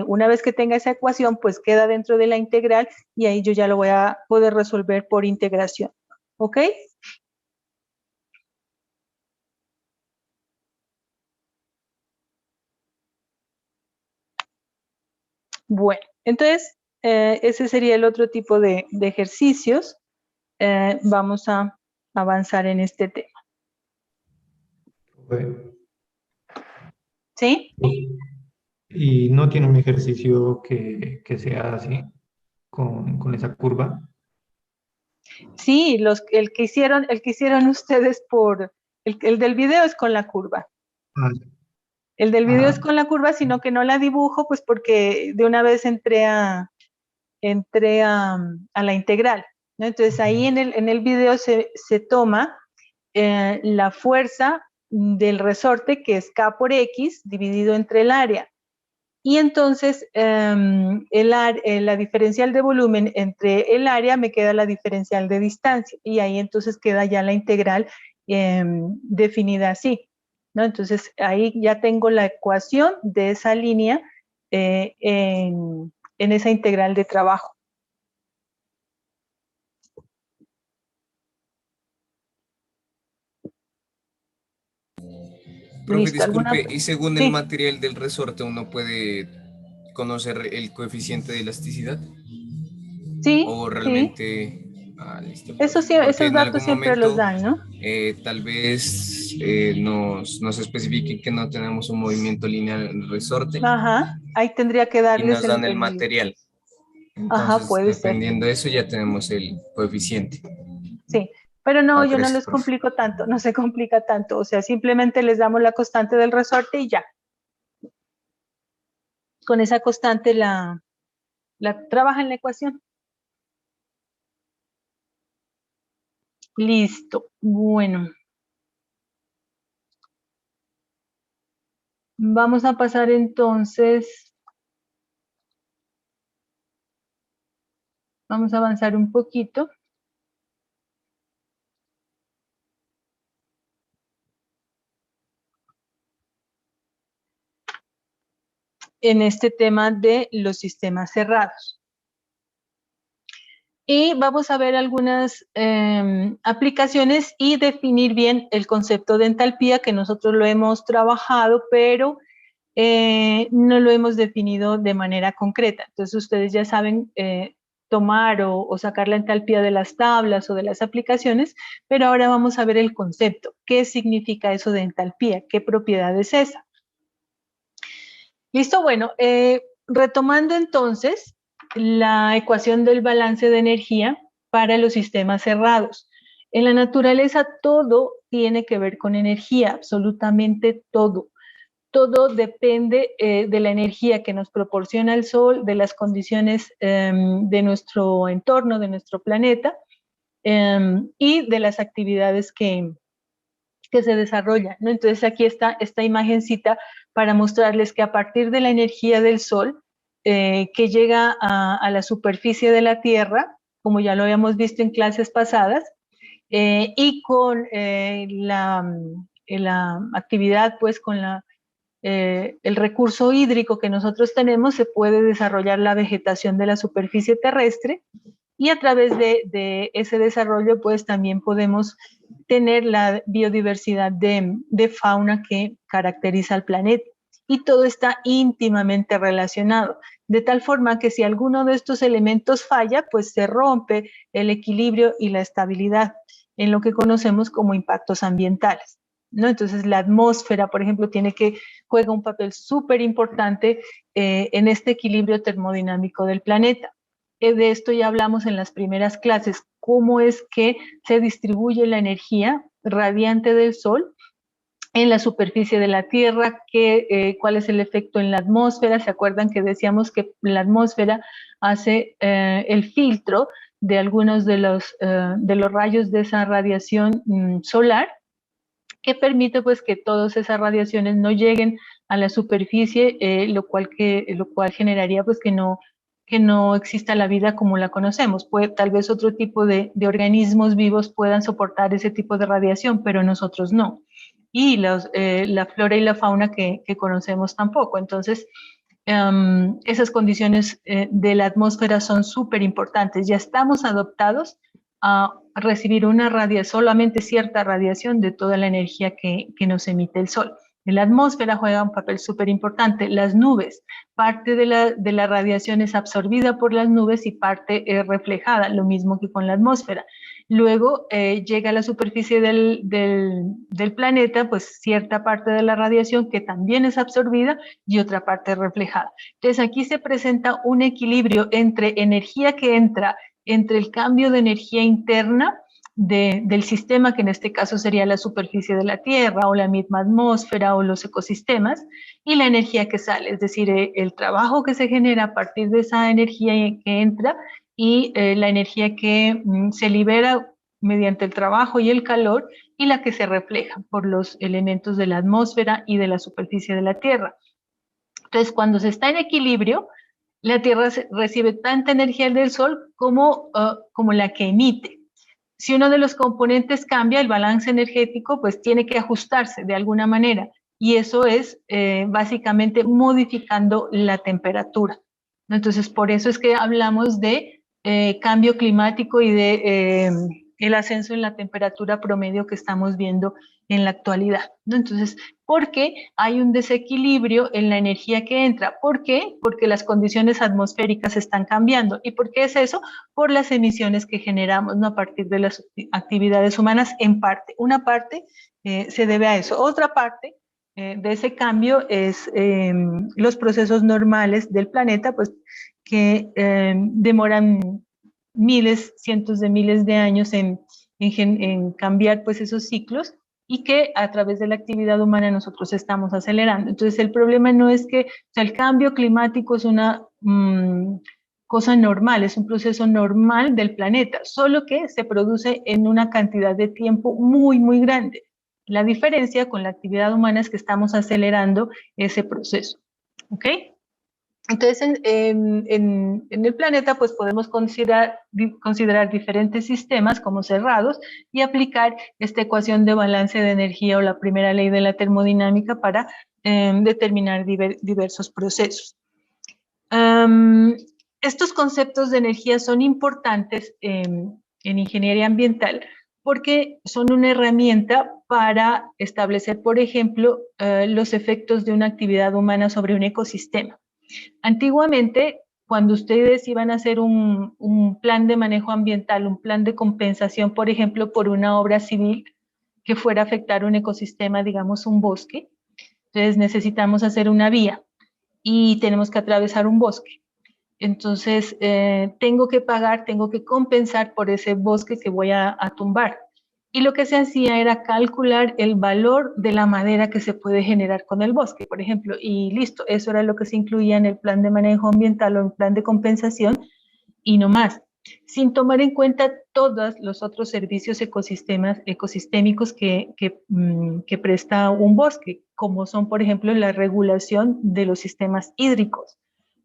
una vez que tenga esa ecuación, pues queda dentro de la integral y ahí yo ya lo voy a poder resolver por integración. ¿Ok? Bueno, entonces, ese sería el otro tipo de ejercicios. Vamos a avanzar en este tema. ¿Sí? Y no tiene un ejercicio que sea así, con esa curva. Sí, el que hicieron ustedes el del video es con la curva. Ah, El del video es ah, con la curva, sino que no la dibujo, pues porque de una vez entré a la integral, ¿no? Entonces ahí en el video se toma la fuerza del resorte, que es K por X, dividido entre el área. Y entonces la diferencial de volumen entre el área me queda la diferencial de distancia. Y ahí entonces queda ya la integral definida así, ¿no? Entonces ahí ya tengo la ecuación de esa línea en esa integral de trabajo. Profe, ¿Listo? disculpe, y según el Sí. material del resorte, ¿uno puede conocer el coeficiente de elasticidad? Sí, ¿O sí. realmente...? Listo. Eso sí, Porque esos en datos algún siempre los momento dan, ¿no? tal vez nos especifique que no tenemos un movimiento lineal en el resorte Ajá, ahí tendría que y darles nos dan el material. Ajá, Entonces, puede ser. dependiendo de eso, ya tenemos el coeficiente. Sí, pero no, yo no Gracias, les profe. complico tanto, no se complica tanto, o sea, simplemente les damos la constante del resorte y ya. Con esa constante la trabaja en la ecuación. Listo, bueno. Vamos a pasar entonces, vamos a avanzar un poquito. En este tema de los sistemas cerrados. Y vamos a ver algunas aplicaciones y definir bien el concepto de entalpía, que nosotros lo hemos trabajado, pero no lo hemos definido de manera concreta. Entonces ustedes ya saben tomar o sacar la entalpía de las tablas o de las aplicaciones, pero ahora vamos a ver el concepto. ¿Qué significa eso de entalpía? ¿Qué propiedad es esa? Listo, bueno, retomando entonces la ecuación del balance de energía para los sistemas cerrados. En la naturaleza todo tiene que ver con energía, absolutamente todo. Todo depende de la energía que nos proporciona el Sol, de las condiciones de nuestro entorno, de nuestro planeta y de las actividades que se desarrollan, ¿no? Entonces aquí está esta imagencita para mostrarles que a partir de la energía del Sol que llega a la superficie de la Tierra, como ya lo habíamos visto en clases pasadas, y con la actividad pues con el recurso hídrico que nosotros tenemos, se puede desarrollar la vegetación de la superficie terrestre, y a través de ese desarrollo pues también podemos tener la biodiversidad de fauna que caracteriza al planeta. Y todo está íntimamente relacionado, de tal forma que si alguno de estos elementos falla, pues se rompe el equilibrio y la estabilidad en lo que conocemos como impactos ambientales, ¿no? Entonces la atmósfera, por ejemplo, juega un papel súper importante en este equilibrio termodinámico del planeta. De esto ya hablamos en las primeras clases, cómo es que se distribuye la energía radiante del Sol en la superficie de la Tierra, cuál es el efecto en la atmósfera. ¿Se acuerdan que decíamos que la atmósfera hace el filtro de algunos de los rayos de esa radiación solar, que permite pues que todas esas radiaciones no lleguen a la superficie, lo cual generaría pues que no exista la vida como la conocemos? Tal vez otro tipo de organismos vivos puedan soportar ese tipo de radiación, pero nosotros no. Y la flora y la fauna que conocemos tampoco. Entonces, esas condiciones de la atmósfera son súper importantes. Ya estamos adaptados a recibir solamente cierta radiación de toda la energía que nos emite el Sol. La atmósfera juega un papel súper importante. Las nubes, parte de la radiación es absorbida por las nubes y parte es reflejada, lo mismo que con la atmósfera. Luego llega a la superficie del planeta, pues cierta parte de la radiación que también es absorbida y otra parte es reflejada. Entonces aquí se presenta un equilibrio entre energía que entra, entre el cambio de energía interna del sistema, que en este caso sería la superficie de la Tierra o la misma atmósfera o los ecosistemas, y la energía que sale, es decir, el trabajo que se genera a partir de esa energía que entra y la energía que se libera mediante el trabajo y el calor, y la que se refleja por los elementos de la atmósfera y de la superficie de la Tierra. Entonces, cuando se está en equilibrio, la Tierra recibe tanta energía del Sol como la que emite. Si uno de los componentes cambia, el balance energético pues tiene que ajustarse de alguna manera, y eso es básicamente modificando la temperatura. Entonces, por eso es que hablamos de cambio climático y de el ascenso en la temperatura promedio que estamos viendo en la actualidad, ¿no? Entonces, ¿por qué hay un desequilibrio en la energía que entra? ¿Por qué? Porque las condiciones atmosféricas están cambiando. ¿Y por qué es eso? Por las emisiones que generamos, ¿no? A partir de las actividades humanas, en parte. Una parte se debe a eso. Otra parte de ese cambio es los procesos normales del planeta, pues que demoran cientos de miles de años en cambiar pues esos ciclos, y que a través de la actividad humana nosotros estamos acelerando. Entonces el problema no es que, o sea, el cambio climático es una cosa normal, es un proceso normal del planeta, solo que se produce en una cantidad de tiempo muy, muy grande. La diferencia con la actividad humana es que estamos acelerando ese proceso, ¿ok? Entonces, en el planeta pues podemos considerar diferentes sistemas como cerrados y aplicar esta ecuación de balance de energía o la primera ley de la termodinámica para determinar diversos procesos. Estos conceptos de energía son importantes en ingeniería ambiental porque son una herramienta para establecer, por ejemplo, los efectos de una actividad humana sobre un ecosistema. Antiguamente, cuando ustedes iban a hacer un plan de manejo ambiental, un plan de compensación, por ejemplo, por una obra civil que fuera a afectar un ecosistema, digamos un bosque, entonces necesitamos hacer una vía y tenemos que atravesar un bosque. Entonces, tengo que compensar por ese bosque que voy a tumbar. Y lo que se hacía era calcular el valor de la madera que se puede generar con el bosque, por ejemplo, y listo, eso era lo que se incluía en el plan de manejo ambiental o en el plan de compensación, y no más, sin tomar en cuenta todos los otros servicios ecosistémicos que presta un bosque, como son, por ejemplo, la regulación de los sistemas hídricos,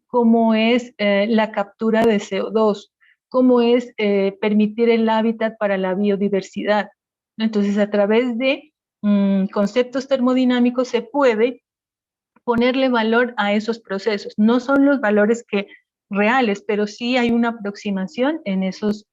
como es la captura de CO2, como es permitir el hábitat para la biodiversidad. Entonces, a través de conceptos termodinámicos se puede ponerle valor a esos procesos. No son los valores reales, pero sí hay una aproximación en esos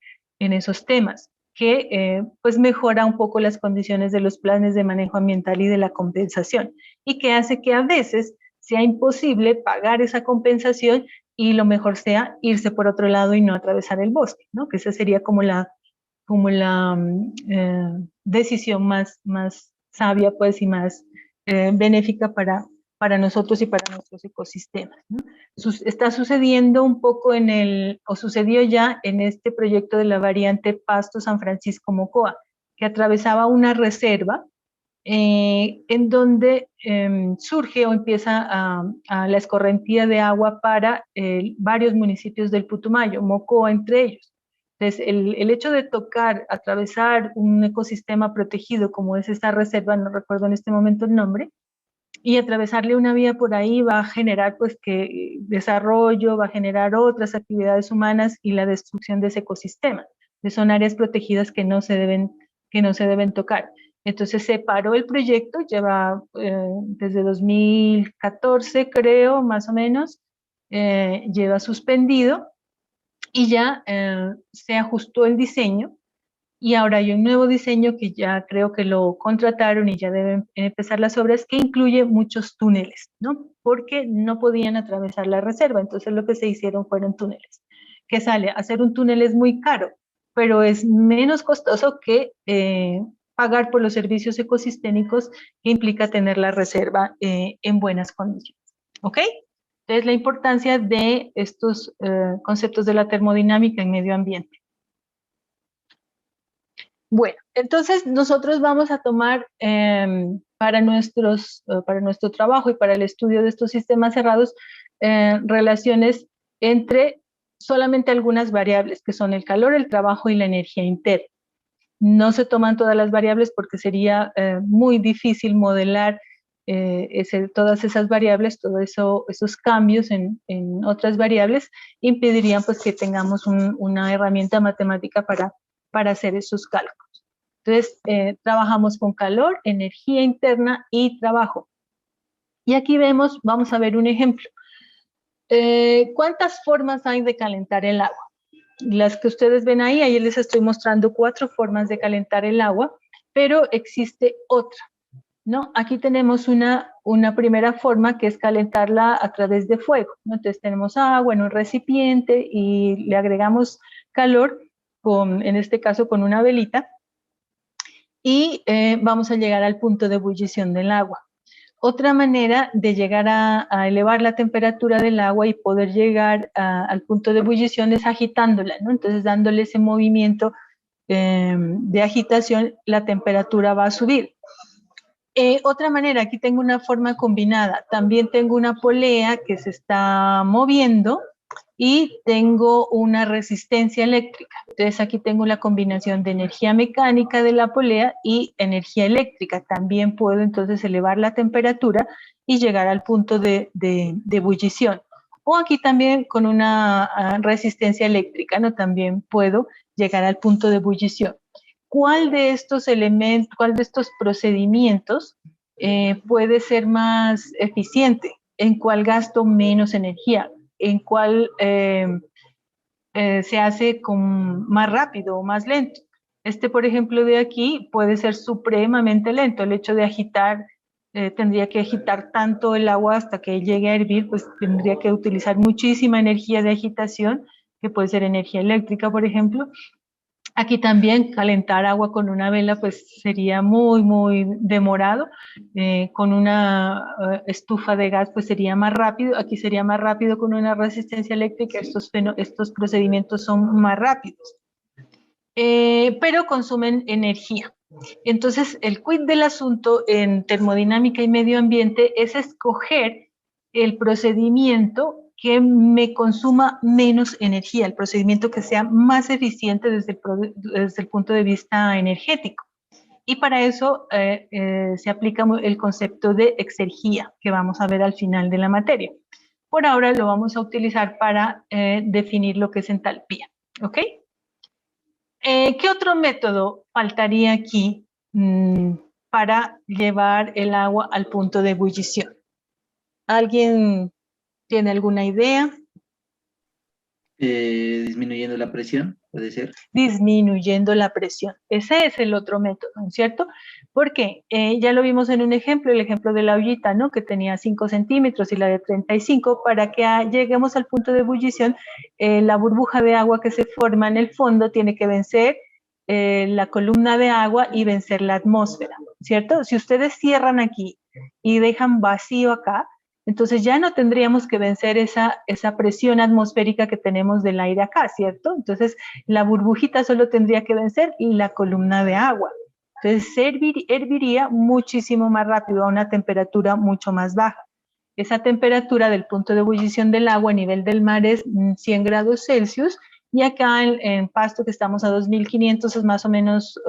temas que pues mejora un poco las condiciones de los planes de manejo ambiental y de la compensación, y que hace que a veces sea imposible pagar esa compensación y lo mejor sea irse por otro lado y no atravesar el bosque, ¿no? Que esa sería como la decisión más sabia, pues, y más benéfica para nosotros y para nuestros ecosistemas, ¿no? Está sucediendo un poco o sucedió ya en este proyecto de la variante Pasto San Francisco Mocoa, que atravesaba una reserva en donde surge o empieza a la escorrentía de agua para varios municipios del Putumayo, Mocoa entre ellos. Entonces, el hecho de atravesar un ecosistema protegido como es esta reserva, no recuerdo en este momento el nombre, y atravesarle una vía por ahí va a generar pues desarrollo, va a generar otras actividades humanas y la destrucción de ese ecosistema. Son áreas protegidas que no se deben tocar. Entonces se paró el proyecto, lleva desde 2014 creo, más o menos, lleva suspendido, y ya se ajustó el diseño, y ahora hay un nuevo diseño que ya creo que lo contrataron y ya deben empezar las obras, que incluye muchos túneles, ¿no? Porque no podían atravesar la reserva, entonces lo que se hicieron fueron túneles. ¿Qué sale? Hacer un túnel es muy caro, pero es menos costoso que pagar por los servicios ecosistémicos que implica tener la reserva en buenas condiciones. ¿Ok? Entonces, la importancia de estos conceptos de la termodinámica en medio ambiente. Bueno, entonces nosotros vamos a tomar para nuestro trabajo y para el estudio de estos sistemas cerrados relaciones entre solamente algunas variables, que son el calor, el trabajo y la energía interna. No se toman todas las variables porque sería muy difícil modelar todas esas variables, todos esos cambios en otras variables impedirían pues que tengamos una herramienta matemática para hacer esos cálculos. Entonces, trabajamos con calor, energía interna y trabajo. Y aquí vamos a ver un ejemplo. ¿Cuántas formas hay de calentar el agua? Las que ustedes ven ahí les estoy mostrando 4 formas de calentar el agua, pero existe otra, ¿no? Aquí tenemos una primera forma, que es calentarla a través de fuego, ¿no? Entonces tenemos agua en un recipiente y le agregamos calor, en este caso con una velita, y vamos a llegar al punto de ebullición del agua. Otra manera de llegar a elevar la temperatura del agua y poder llegar al punto de ebullición es agitándola, ¿no? Entonces, dándole ese movimiento de agitación, la temperatura va a subir. Otra manera, aquí tengo una forma combinada. También tengo una polea que se está moviendo y tengo una resistencia eléctrica. Entonces aquí tengo la combinación de energía mecánica de la polea y energía eléctrica. También puedo entonces elevar la temperatura y llegar al punto de ebullición. O aquí también con una resistencia eléctrica, ¿no? También puedo llegar al punto de ebullición. ¿Cuál de estos elementos, cuál de estos procedimientos puede ser más eficiente? ¿En cuál gasto menos energía? ¿En cuál se hace más rápido o más lento? Por ejemplo, de aquí puede ser supremamente lento. El hecho de agitar, tendría que agitar tanto el agua hasta que llegue a hervir, pues tendría que utilizar muchísima energía de agitación, que puede ser energía eléctrica, por ejemplo. Aquí también calentar agua con una vela pues sería muy, muy demorado. Con una estufa de gas pues sería más rápido. Aquí sería más rápido con una resistencia eléctrica. Estos procedimientos son más rápidos, pero consumen energía. Entonces, el quid del asunto en termodinámica y medio ambiente es escoger el procedimiento que me consuma menos energía, el procedimiento que sea más eficiente desde el punto de vista energético. Y para eso se aplica el concepto de exergía, que vamos a ver al final de la materia. Por ahora lo vamos a utilizar para definir lo que es entalpía. ¿Ok? ¿Qué otro método faltaría aquí para llevar el agua al punto de ebullición. ¿Alguien tiene alguna idea? Disminuyendo la presión, puede ser. Disminuyendo la presión. Ese es el otro método, ¿no es cierto? Porque ya lo vimos en un ejemplo, el ejemplo de la ollita, ¿no? Que tenía 5 centímetros y la de 35, para que lleguemos al punto de ebullición, la burbuja de agua que se forma en el fondo tiene que vencer la columna de agua y vencer la atmósfera, ¿cierto? Si ustedes cierran aquí y dejan vacío acá, entonces ya no tendríamos que vencer esa presión atmosférica que tenemos del aire acá, ¿cierto? Entonces la burbujita solo tendría que vencer la columna de agua. Entonces herviría muchísimo más rápido a una temperatura mucho más baja. Esa temperatura del punto de ebullición del agua a nivel del mar es 100 grados Celsius, y acá en Pasto, que estamos a 2500, es más o menos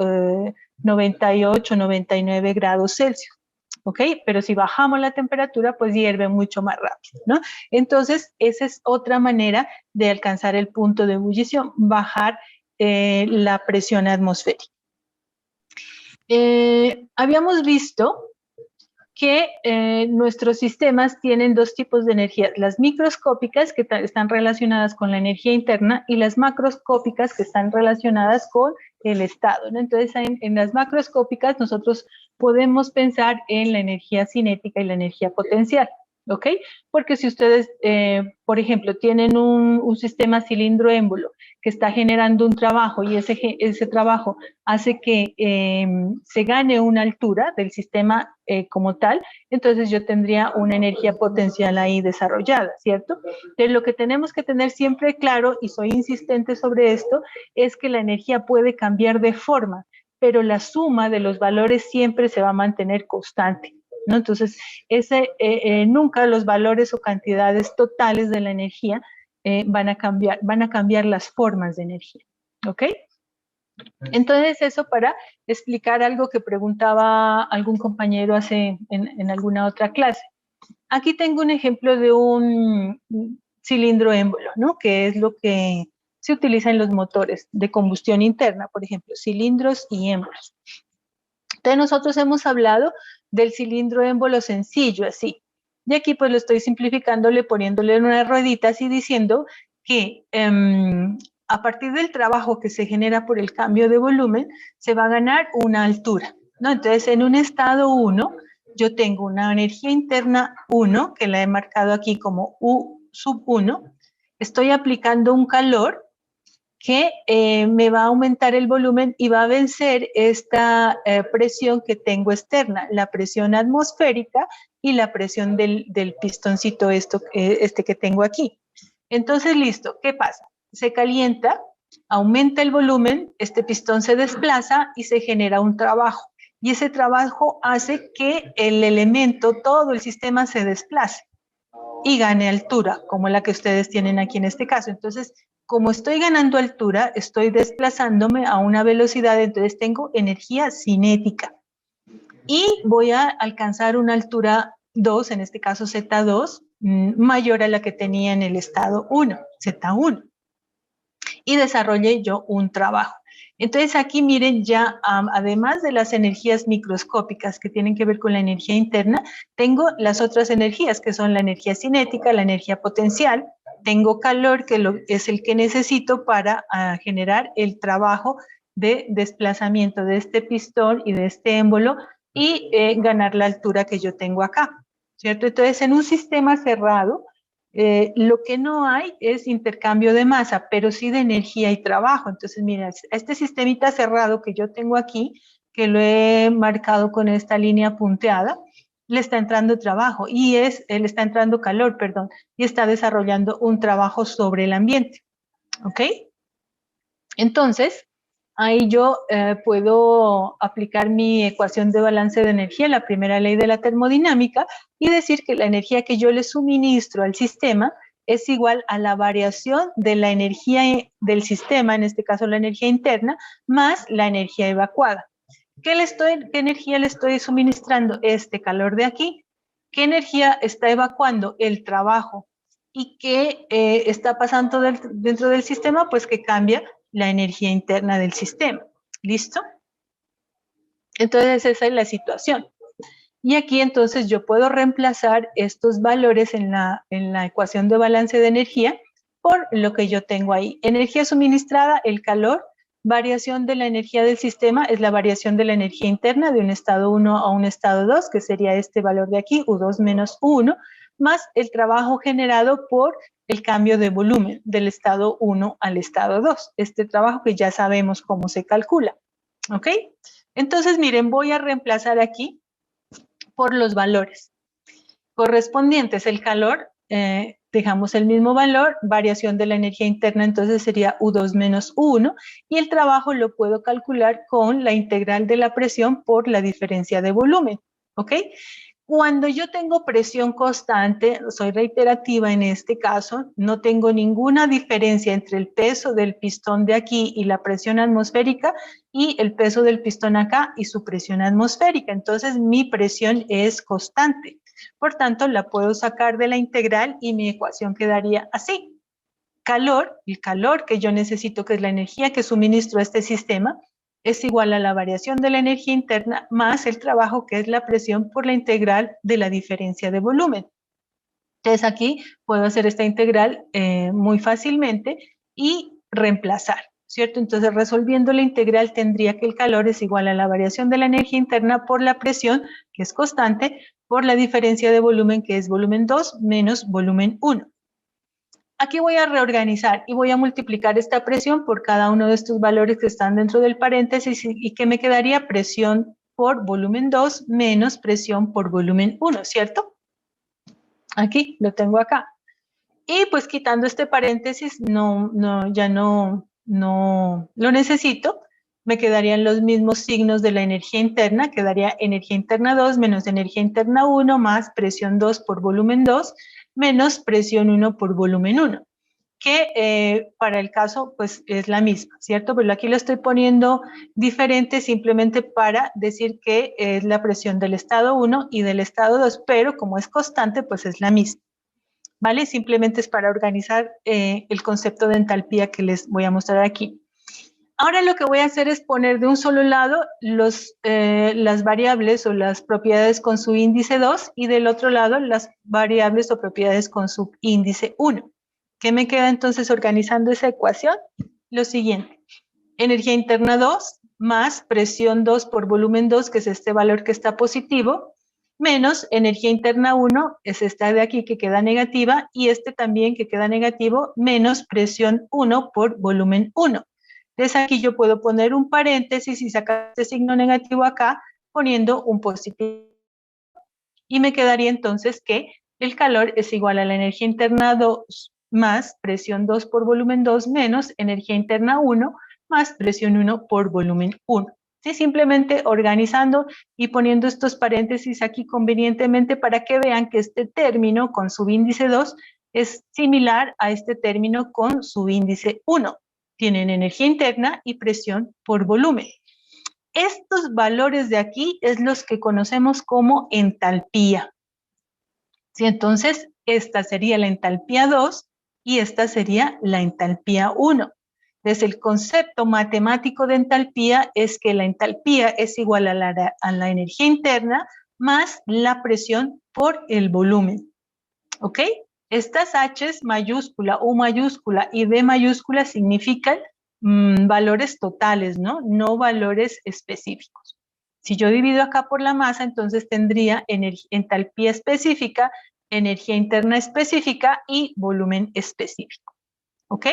98, 99 grados Celsius. ¿Ok? Pero si bajamos la temperatura, pues hierve mucho más rápido, ¿no? Entonces, esa es otra manera de alcanzar el punto de ebullición, bajar la presión atmosférica. Habíamos visto que nuestros sistemas tienen dos tipos de energías, las microscópicas, que están relacionadas con la energía interna, y las macroscópicas, que están relacionadas con el estado, ¿no? Entonces, en las macroscópicas nosotros podemos pensar en la energía cinética y la energía potencial, ¿ok? Porque si ustedes, por ejemplo, tienen un sistema cilindro-émbolo que está generando un trabajo, y ese trabajo hace que se gane una altura del sistema como tal, entonces yo tendría una energía potencial ahí desarrollada, ¿cierto? Entonces lo que tenemos que tener siempre claro, y soy insistente sobre esto, es que la energía puede cambiar de forma, pero la suma de los valores siempre se va a mantener constante, ¿no? Entonces, nunca los valores o cantidades totales de la energía van a cambiar las formas de energía, ¿ok? Entonces, eso para explicar algo que preguntaba algún compañero en alguna otra clase. Aquí tengo un ejemplo de un cilindro émbolo, ¿no? Que es lo que se utiliza en los motores de combustión interna, por ejemplo, cilindros y émbolos. Entonces, nosotros hemos hablado del cilindro émbolo sencillo, así. Y aquí pues lo estoy simplificándole, poniéndole en unas rueditas y diciendo que a partir del trabajo que se genera por el cambio de volumen, se va a ganar una altura, ¿no? Entonces, en un estado 1, yo tengo una energía interna 1, que la he marcado aquí como U sub 1. Estoy aplicando un calor que me va a aumentar el volumen y va a vencer esta presión que tengo externa, la presión atmosférica y la presión del pistoncito este que tengo aquí. Entonces, listo, ¿qué pasa? Se calienta, aumenta el volumen, este pistón se desplaza y se genera un trabajo. Y ese trabajo hace que el elemento, todo el sistema se desplace y gane altura, como la que ustedes tienen aquí en este caso. Entonces, como estoy ganando altura, estoy desplazándome a una velocidad, entonces tengo energía cinética. Y voy a alcanzar una altura 2, en este caso Z2, mayor a la que tenía en el estado 1, Z1. Y desarrollé yo un trabajo. Entonces aquí miren ya, además de las energías microscópicas que tienen que ver con la energía interna, tengo las otras energías que son la energía cinética, la energía potencial, tengo calor que es el que necesito para generar el trabajo de desplazamiento de este pistón y de este émbolo y ganar la altura que yo tengo acá, ¿cierto? Entonces en un sistema cerrado, lo que no hay es intercambio de masa, pero sí de energía y trabajo. Entonces, mira, este sistemita cerrado que yo tengo aquí, que lo he marcado con esta línea punteada, le está entrando trabajo le está entrando calor, perdón, y está desarrollando un trabajo sobre el ambiente, ¿ok? Entonces, ahí yo puedo aplicar mi ecuación de balance de energía, la primera ley de la termodinámica, y decir que la energía que yo le suministro al sistema es igual a la variación de la energía del sistema, en este caso la energía interna, más la energía evacuada. ¿Qué energía le estoy suministrando? Este calor de aquí. ¿Qué energía está evacuando? El trabajo. ¿Y qué está pasando dentro del sistema? Pues que cambia la energía interna del sistema. ¿Listo? Entonces esa es la situación. Y aquí entonces yo puedo reemplazar estos valores en la ecuación de balance de energía por lo que yo tengo ahí. Energía suministrada, el calor. Variación de la energía del sistema es la variación de la energía interna de un estado 1 a un estado 2, que sería este valor de aquí, U2 menos U1, más el trabajo generado por el cambio de volumen del estado 1 al estado 2. Este trabajo que ya sabemos cómo se calcula. ¿Ok? Entonces, miren, voy a reemplazar aquí por los valores correspondientes. El calor, dejamos el mismo valor, variación de la energía interna, entonces sería U2 menos U1, y el trabajo lo puedo calcular con la integral de la presión por la diferencia de volumen, ¿ok? Cuando yo tengo presión constante, soy reiterativa en este caso, no tengo ninguna diferencia entre el peso del pistón de aquí y la presión atmosférica y el peso del pistón acá y su presión atmosférica. Entonces mi presión es constante. Por tanto, la puedo sacar de la integral y mi ecuación quedaría así. Calor, el calor que yo necesito, que es la energía que suministro a este sistema, es igual a la variación de la energía interna más el trabajo que es la presión por la integral de la diferencia de volumen. Entonces aquí puedo hacer esta integral muy fácilmente y reemplazar, ¿cierto? Entonces resolviendo la integral tendría que el calor es igual a la variación de la energía interna por la presión, que es constante, por la diferencia de volumen, que es volumen 2 menos volumen 1. Aquí voy a reorganizar y voy a multiplicar esta presión por cada uno de estos valores que están dentro del paréntesis y que me quedaría presión por volumen 2 menos presión por volumen 1, ¿cierto? Aquí, lo tengo acá. Y pues quitando este paréntesis, ya no lo necesito. Me quedarían los mismos signos de la energía interna, quedaría energía interna 2 menos energía interna 1 más presión 2 por volumen 2 menos presión 1 por volumen 1, que para el caso pues es la misma, ¿cierto? Pero aquí lo estoy poniendo diferente simplemente para decir que es la presión del estado 1 y del estado 2, pero como es constante pues es la misma. ¿Vale? Simplemente es para organizar el concepto de entalpía que les voy a mostrar aquí. Ahora lo que voy a hacer es poner de un solo lado las variables o las propiedades con su índice 2 y del otro lado las variables o propiedades con su índice 1. ¿Qué me queda entonces organizando esa ecuación? Lo siguiente. Energía interna 2 más presión 2 por volumen 2, que es este valor que está positivo, menos energía interna 1, es esta de aquí que queda negativa, y este también que queda negativo, menos presión 1 por volumen 1. Entonces aquí yo puedo poner un paréntesis y sacar este signo negativo acá, poniendo un positivo. Y me quedaría entonces que el calor es igual a la energía interna 2 más presión 2 por volumen 2 menos energía interna 1 más presión 1 por volumen 1. ¿Sí? Simplemente organizando y poniendo estos paréntesis aquí convenientemente para que vean que este término con subíndice 2 es similar a este término con subíndice 1. Tienen energía interna y presión por volumen. Estos valores de aquí es los que conocemos como entalpía. ¿Sí? Entonces, esta sería la entalpía 2 y esta sería la entalpía 1. Entonces, el concepto matemático de entalpía es que la entalpía es igual a la energía interna más la presión por el volumen. ¿Ok? Estas H's mayúscula, U mayúscula y D mayúscula significan valores totales, ¿no? No valores específicos. Si yo divido acá por la masa, entonces tendría entalpía específica, energía interna específica y volumen específico. ¿Ok?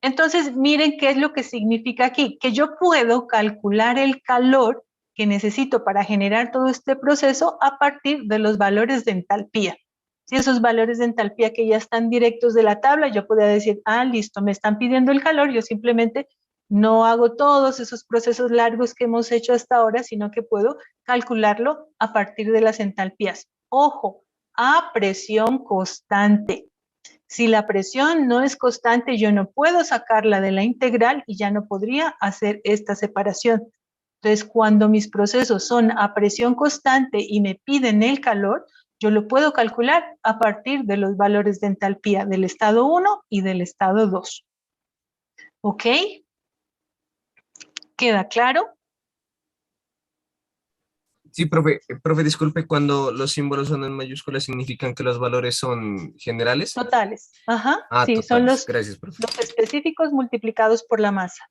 Entonces, miren qué es lo que significa aquí, que yo puedo calcular el calor que necesito para generar todo este proceso a partir de los valores de entalpía. Si esos valores de entalpía que ya están directos de la tabla, yo podría decir, listo, me están pidiendo el calor, yo simplemente no hago todos esos procesos largos que hemos hecho hasta ahora, sino que puedo calcularlo a partir de las entalpías. Ojo, a presión constante. Si la presión no es constante, yo no puedo sacarla de la integral y ya no podría hacer esta separación. Entonces, cuando mis procesos son a presión constante y me piden el calor, yo lo puedo calcular a partir de los valores de entalpía del estado 1 y del estado 2. ¿Ok? ¿Queda claro? Sí, profe, disculpe, cuando los símbolos son en mayúsculas, ¿significan que los valores son generales? Totales. Ajá, Ah, sí, son totales. Gracias, profe. los específicos multiplicados por la masa.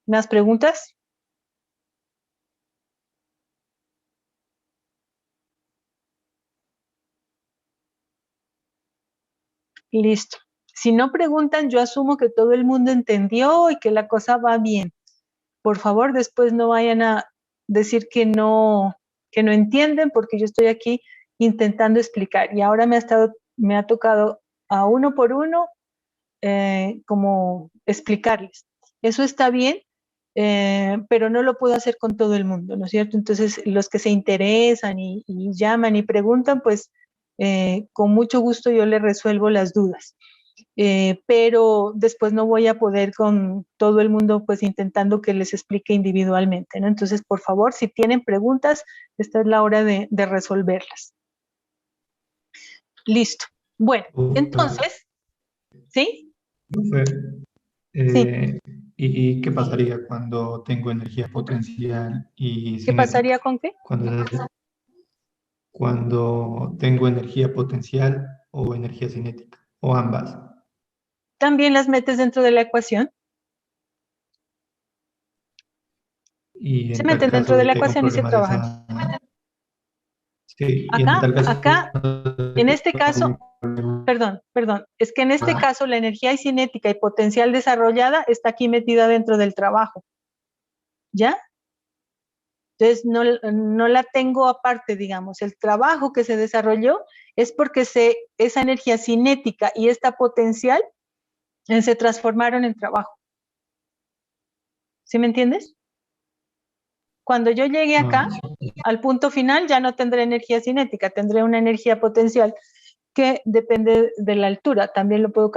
¿Más preguntas? Listo. Si no preguntan, yo asumo que todo el mundo entendió y que la cosa va bien. Por favor, después no vayan a decir que no entienden, porque yo estoy aquí intentando explicar. Y ahora me ha tocado a uno por uno como explicarles. Eso está bien, pero no lo puedo hacer con todo el mundo, ¿no es cierto? Entonces, los que se interesan y llaman y preguntan, pues con mucho gusto yo les resuelvo las dudas. Pero después no voy a poder con todo el mundo pues intentando que les explique individualmente, ¿no? Entonces, por favor, si tienen preguntas, esta es la hora de resolverlas. Listo. Bueno, entonces, ¿sí? Profe, Sí. ¿y qué pasaría cuando tengo energía potencial y ¿Qué pasaría cinética? con qué? Cuando tengo energía potencial o energía cinética, o ambas. También las metes dentro de la ecuación. Y Se en tal meten dentro caso de de la que haya un ecuación y se problema de trabajan. esa... Sí, y en tal caso... Acá, en este caso, perdón, es que en este caso la energía cinética y potencial desarrollada está aquí metida dentro del trabajo. ¿Ya? Entonces, no la tengo aparte, digamos. El trabajo que se desarrolló es porque esa energía cinética y esta potencial se transformaron en trabajo. ¿Sí me entiendes? Cuando yo llegue acá, al punto final, ya no tendré energía cinética, tendré una energía potencial que depende de la altura. También lo puedo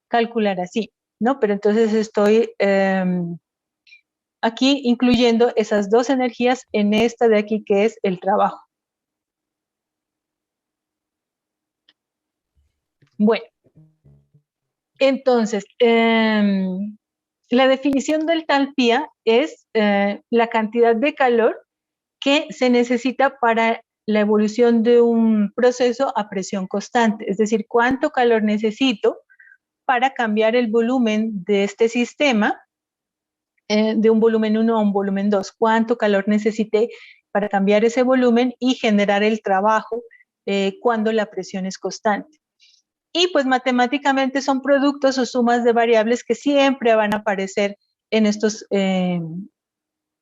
calcular así, ¿no? Pero entonces estoy aquí incluyendo esas dos energías en esta de aquí que es el trabajo. Bueno, entonces, la definición de entalpía es la cantidad de calor que se necesita para la evolución de un proceso a presión constante, es decir, cuánto calor necesito para cambiar el volumen de este sistema de un volumen 1 a un volumen 2, cuánto calor necesité para cambiar ese volumen y generar el trabajo cuando la presión es constante. Y pues matemáticamente son productos o sumas de variables que siempre van a aparecer en estos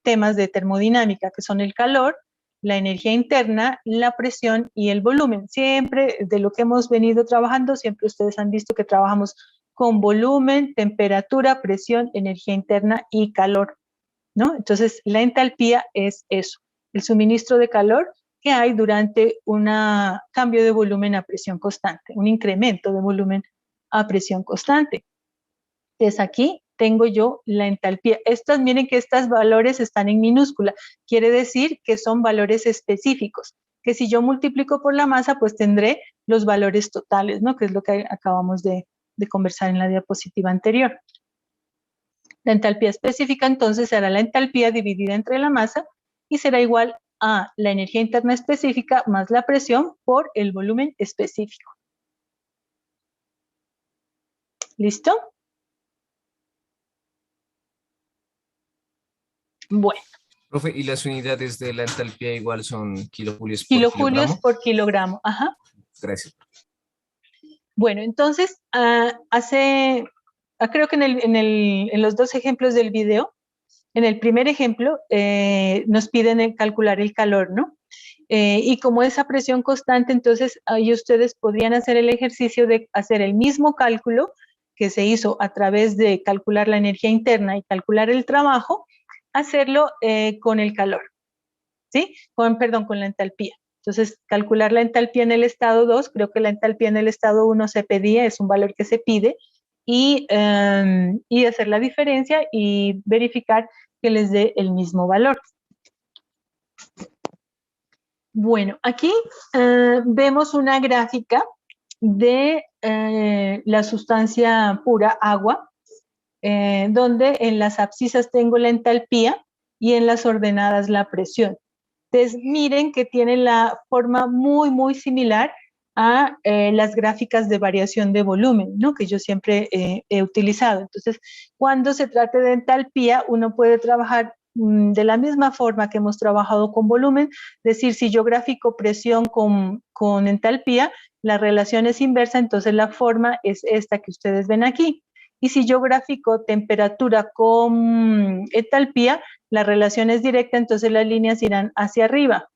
temas de termodinámica, que son el calor, la energía interna, la presión y el volumen. Siempre de lo que hemos venido trabajando, siempre ustedes han visto que trabajamos con volumen, temperatura, presión, energía interna y calor, ¿no? Entonces, la entalpía es eso, el suministro de calor que hay durante un cambio de volumen a presión constante, un incremento de volumen a presión constante. Entonces, aquí tengo yo la entalpía. Miren que estos valores están en minúscula. Quiere decir que son valores específicos, que si yo multiplico por la masa, pues tendré los valores totales, ¿no? Que es lo que acabamos de conversar en la diapositiva anterior. La entalpía específica entonces será la entalpía dividida entre la masa y será igual a la energía interna específica más la presión por el volumen específico. ¿Listo? Bueno. Profe, ¿y las unidades de la entalpía igual son kilojulios por Kilojulios kilogramo? por kilogramo, ajá. Gracias. Bueno, entonces, creo que en los dos ejemplos del video, en el primer ejemplo, nos piden calcular el calor, ¿no? Y como esa presión constante, entonces ahí ustedes podrían hacer el ejercicio de hacer el mismo cálculo que se hizo a través de calcular la energía interna y calcular el trabajo, hacerlo con el calor, ¿sí? Perdón, con la entalpía. Entonces, calcular la entalpía en el estado 2, creo que la entalpía en el estado 1 se pedía, es un valor que se pide, y hacer la diferencia y verificar que les dé el mismo valor. Bueno, aquí vemos una gráfica de la sustancia pura, agua, donde en las abscisas tengo la entalpía y en las ordenadas la presión. Entonces, miren que tiene la forma muy, muy similar a las gráficas de variación de volumen, ¿no? Que yo siempre he utilizado. Entonces, cuando se trate de entalpía, uno puede trabajar de la misma forma que hemos trabajado con volumen, es decir, si yo grafico presión con entalpía, la relación es inversa, entonces la forma es esta que ustedes ven aquí. Y si yo grafico temperatura con entalpía, la relación es directa, entonces las líneas irán hacia arriba,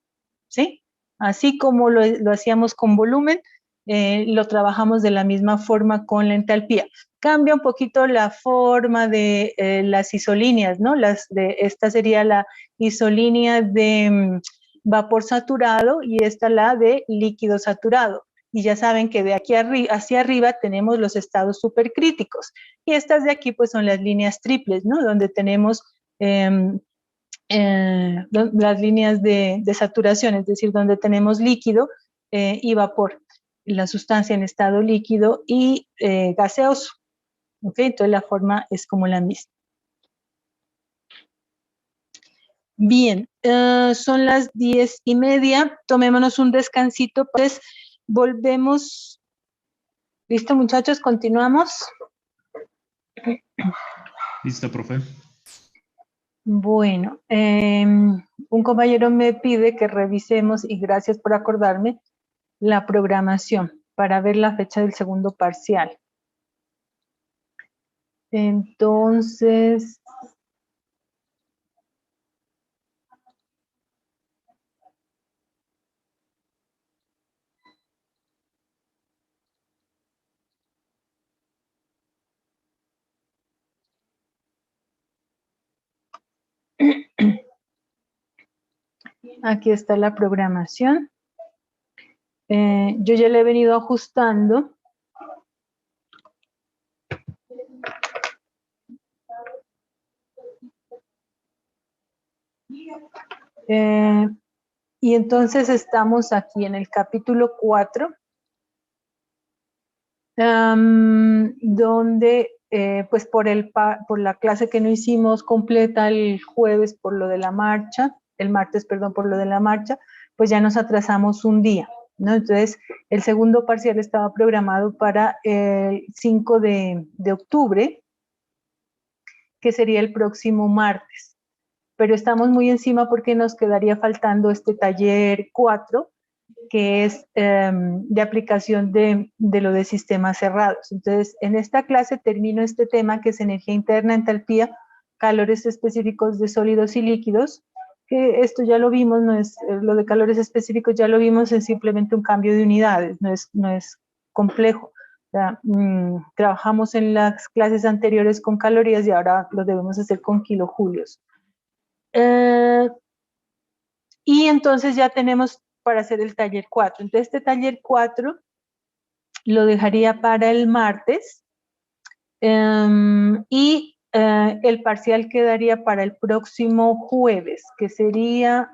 ¿sí? Así como lo hacíamos con volumen, lo trabajamos de la misma forma con la entalpía. Cambia un poquito la forma de las isolíneas, ¿no? Esta sería la isolínea de vapor saturado y esta la de líquido saturado. Y ya saben que de aquí hacia arriba tenemos los estados supercríticos. Y estas de aquí pues son las líneas triples, ¿no? Donde tenemos las líneas de saturación, es decir, donde tenemos líquido y vapor, la sustancia en estado líquido y gaseoso. ¿Ok? Entonces la forma es como la misma. Bien, son las 10:30, tomémonos un descansito, pues volvemos. ¿Listo, muchachos? ¿Continuamos? Listo, profe. Bueno, un compañero me pide que revisemos, y gracias por acordarme, la programación para ver la fecha del segundo parcial. Entonces, aquí está la programación. Yo ya le he venido ajustando. Y entonces estamos aquí en el capítulo 4, donde pues por la clase que no hicimos completa el jueves por lo de la marcha, el martes, perdón, por lo de la marcha, pues ya nos atrasamos un día, ¿no? Entonces, el segundo parcial estaba programado para el 5 de octubre, que sería el próximo martes. Pero estamos muy encima porque nos quedaría faltando este taller 4, que es de aplicación de lo de sistemas cerrados. Entonces, en esta clase termino este tema que es energía interna, entalpía, calores específicos de sólidos y líquidos, que esto ya lo vimos, no es lo de calores específicos, ya lo vimos, es simplemente un cambio de unidades, no es complejo. O sea, trabajamos en las clases anteriores con calorías y ahora lo debemos hacer con kilojulios. Y entonces ya tenemos para hacer el taller 4. Entonces este taller 4 lo dejaría para el martes y el parcial quedaría para el próximo jueves, que sería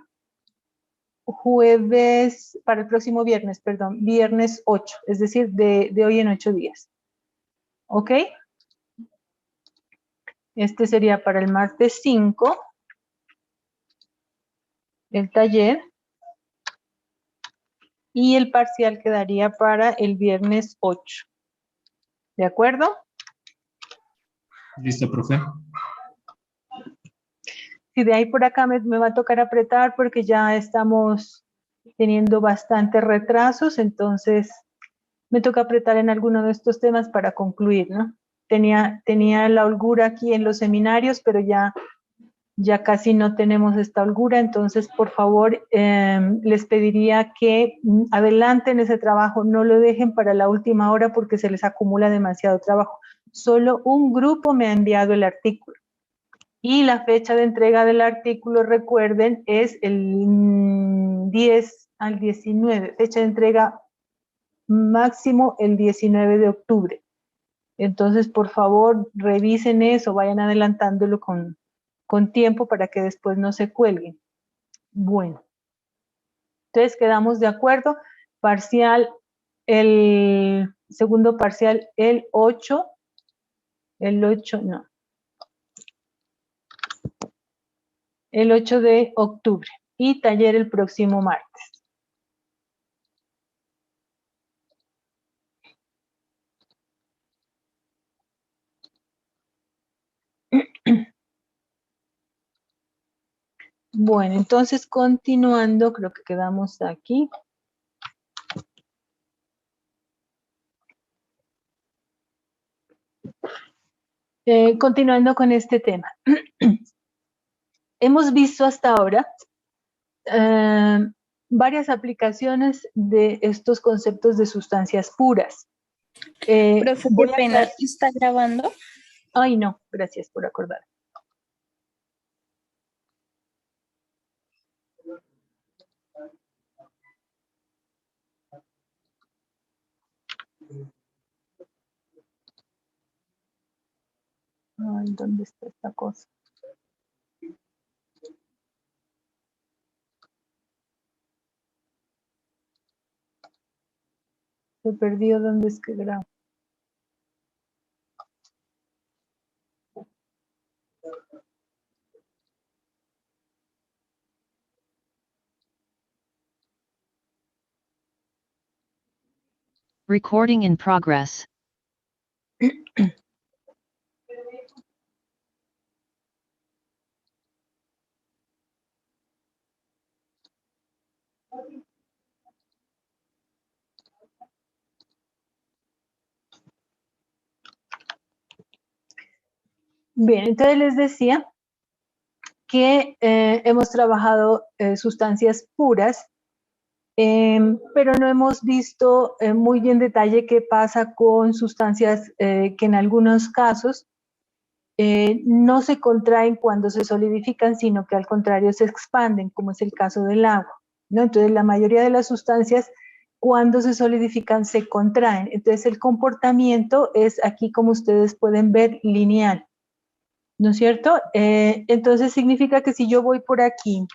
para el próximo viernes, perdón, viernes 8, es decir, de hoy en 8 días. ¿Ok? Este sería para el martes 5, el taller. Y el parcial quedaría para el viernes 8. ¿De acuerdo? Listo, profe. Si de ahí por acá me va a tocar apretar porque ya estamos teniendo bastantes retrasos, entonces me toca apretar en alguno de estos temas para concluir, ¿no? Tenía la holgura aquí en los seminarios, pero ya casi no tenemos esta holgura, entonces por favor les pediría que adelanten ese trabajo, no lo dejen para la última hora porque se les acumula demasiado trabajo. Solo un grupo me ha enviado el artículo y la fecha de entrega del artículo, recuerden, es el 10 al 19, fecha de entrega máximo el 19 de octubre. Entonces, por favor, revisen eso, vayan adelantándolo con tiempo para que después no se cuelguen. Bueno, entonces quedamos de acuerdo. Parcial, el segundo parcial, el 8, no, el 8 de octubre y taller el próximo martes. Bueno, entonces continuando, creo que quedamos aquí. Continuando con este tema. Hemos visto hasta ahora varias aplicaciones de estos conceptos de sustancias puras. Profe, qué pena, ¿está grabando? Ay, no, gracias por acordar. Ay, ¿dónde está esta cosa? Se perdió, ¿dónde es que grabo? Recording in progress. Bien, entonces les decía que hemos trabajado sustancias puras, pero no hemos visto muy en detalle qué pasa con sustancias que en algunos casos no se contraen cuando se solidifican, sino que al contrario se expanden, como es el caso del agua, ¿no? Entonces la mayoría de las sustancias cuando se solidifican se contraen. Entonces el comportamiento es aquí, como ustedes pueden ver, lineal, ¿no es cierto? Entonces significa que si yo voy por aquí,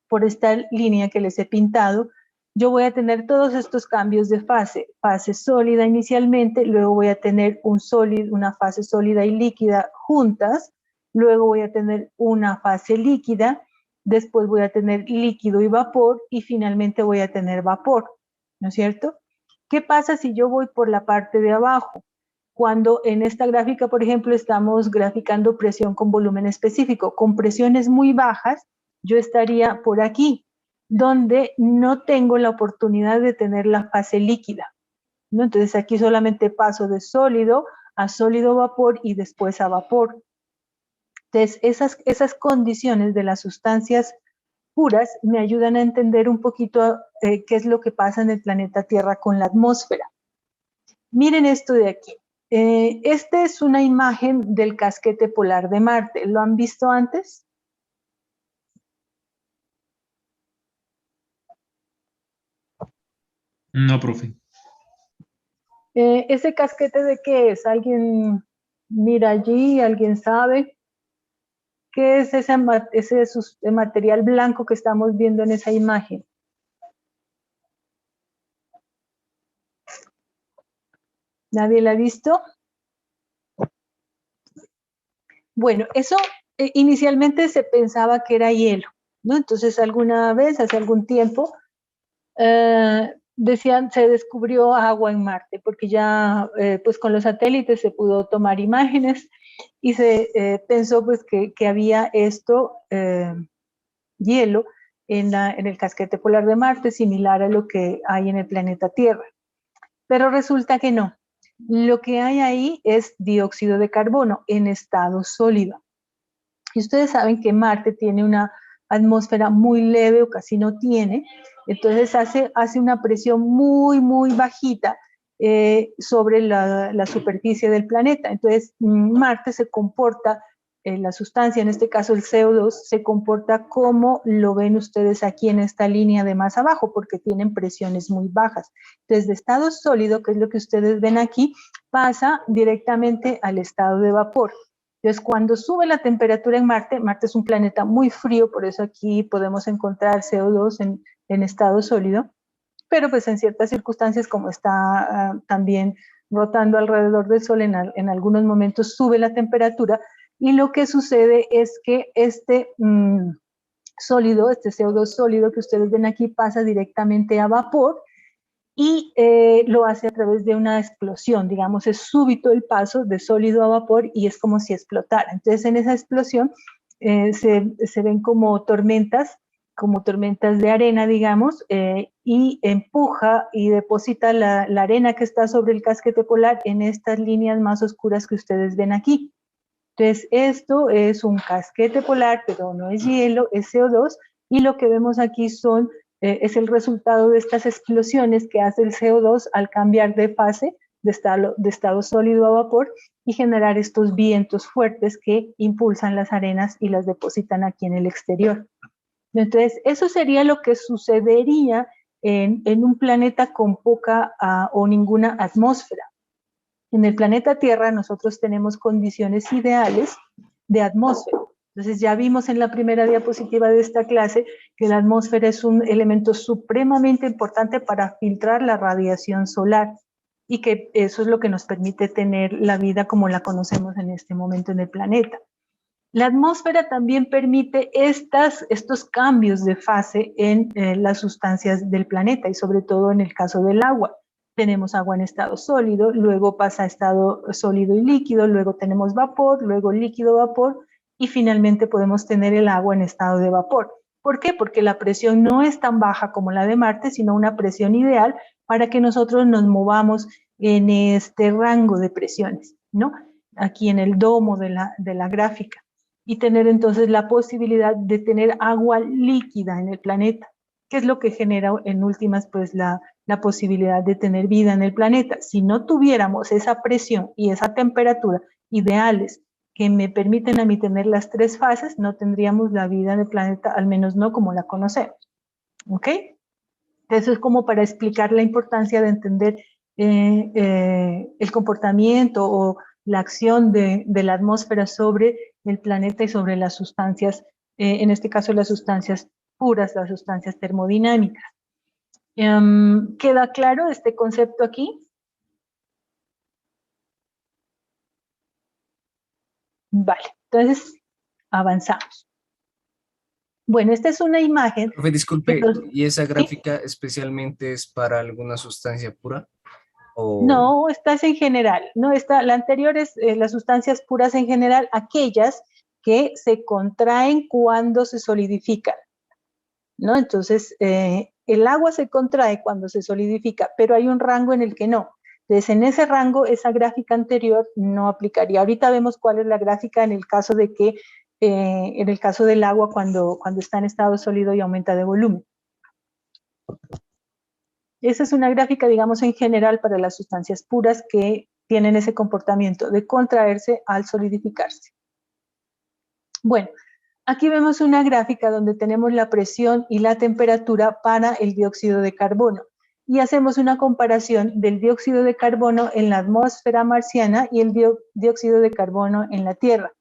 por esta línea que les he pintado, yo voy a tener todos estos cambios de fase. Fase sólida inicialmente, luego voy a tener una fase sólida y líquida juntas, luego voy a tener una fase líquida, después voy a tener líquido y vapor, y finalmente voy a tener vapor, ¿no es cierto? ¿Qué pasa si yo voy por la parte de abajo? Cuando en esta gráfica, por ejemplo, estamos graficando presión con volumen específico, con presiones muy bajas, yo estaría por aquí, donde no tengo la oportunidad de tener la fase líquida, ¿no? Entonces aquí solamente paso de sólido a sólido vapor y después a vapor. Entonces esas condiciones de las sustancias puras me ayudan a entender un poquito qué es lo que pasa en el planeta Tierra con la atmósfera. Miren esto de aquí. Esta es una imagen del casquete polar de Marte. ¿Lo han visto antes? No, profe. ¿Ese casquete de qué es? ¿Alguien mira allí? ¿Alguien sabe? ¿Qué es ese material blanco que estamos viendo en esa imagen? ¿Nadie la ha visto? Bueno, eso inicialmente se pensaba que era hielo, ¿no? Entonces alguna vez, hace algún tiempo, decían, se descubrió agua en Marte, porque ya pues con los satélites se pudo tomar imágenes y se pensó pues que había esto, hielo, en el casquete polar de Marte, similar a lo que hay en el planeta Tierra. Pero resulta que no. Lo que hay ahí es dióxido de carbono en estado sólido. Y ustedes saben que Marte tiene una atmósfera muy leve o casi no tiene, entonces hace una presión muy bajita sobre la superficie del planeta. Entonces Marte se comporta, la sustancia, en este caso el CO2, se comporta como lo ven ustedes aquí en esta línea de más abajo, porque tienen presiones muy bajas. Entonces de estado sólido, que es lo que ustedes ven aquí, pasa directamente al estado de vapor. Entonces, cuando sube la temperatura en Marte, Marte es un planeta muy frío, por eso aquí podemos encontrar CO2 en estado sólido, pero pues en ciertas circunstancias, como está también rotando alrededor del Sol, en algunos momentos sube la temperatura y lo que sucede es que este sólido, este CO2 sólido que ustedes ven aquí, pasa directamente a vapor y lo hace a través de una explosión, digamos, es súbito el paso de sólido a vapor y es como si explotara. Entonces, en esa explosión se ven como tormentas de arena, digamos, y empuja y deposita la arena que está sobre el casquete polar en estas líneas más oscuras que ustedes ven aquí. Entonces, esto es un casquete polar, pero no es hielo, es CO2, y lo que vemos aquí es el resultado de estas explosiones que hace el CO2 al cambiar de fase, de estado sólido a vapor, y generar estos vientos fuertes que impulsan las arenas y las depositan aquí en el exterior. Entonces, eso sería lo que sucedería en un planeta con poca o ninguna atmósfera. En el planeta Tierra nosotros tenemos condiciones ideales de atmósfera. Entonces ya vimos en la primera diapositiva de esta clase que la atmósfera es un elemento supremamente importante para filtrar la radiación solar y que eso es lo que nos permite tener la vida como la conocemos en este momento en el planeta. La atmósfera también permite estos cambios de fase en las sustancias del planeta y sobre todo en el caso del agua. Tenemos agua en estado sólido, luego pasa a estado sólido y líquido, luego tenemos vapor, luego líquido, vapor, y finalmente podemos tener el agua en estado de vapor. ¿Por qué? Porque la presión no es tan baja como la de Marte, sino una presión ideal para que nosotros nos movamos en este rango de presiones, ¿no? Aquí en el domo de la gráfica. Y tener entonces la posibilidad de tener agua líquida en el planeta, que es lo que genera en últimas pues la posibilidad de tener vida en el planeta. Si no tuviéramos esa presión y esa temperatura ideales que me permiten a mí tener las tres fases, no tendríamos la vida en el planeta, al menos no como la conocemos. ¿Ok? Eso es como para explicar la importancia de entender el comportamiento o la acción de la atmósfera sobre el planeta y sobre las sustancias, en este caso las sustancias puras, las sustancias termodinámicas. ¿Queda claro este concepto aquí? Vale, entonces avanzamos. Bueno, esta es una imagen. Profe, disculpe, ¿y esa gráfica especialmente es para alguna sustancia pura? ¿O... No, esta es en general. No, la anterior es las sustancias puras en general, aquellas que se contraen cuando se solidifican, ¿no? Entonces, el agua se contrae cuando se solidifica, pero hay un rango en el que no. Entonces, en ese rango, esa gráfica anterior no aplicaría. Ahorita vemos cuál es la gráfica en el caso de que, en el caso del agua cuando está en estado sólido y aumenta de volumen. Esa es una gráfica, digamos, en general para las sustancias puras que tienen ese comportamiento de contraerse al solidificarse. Bueno, aquí vemos una gráfica donde tenemos la presión y la temperatura para el dióxido de carbono. Y hacemos una comparación del dióxido de carbono en la atmósfera marciana y el dióxido de carbono en la Tierra.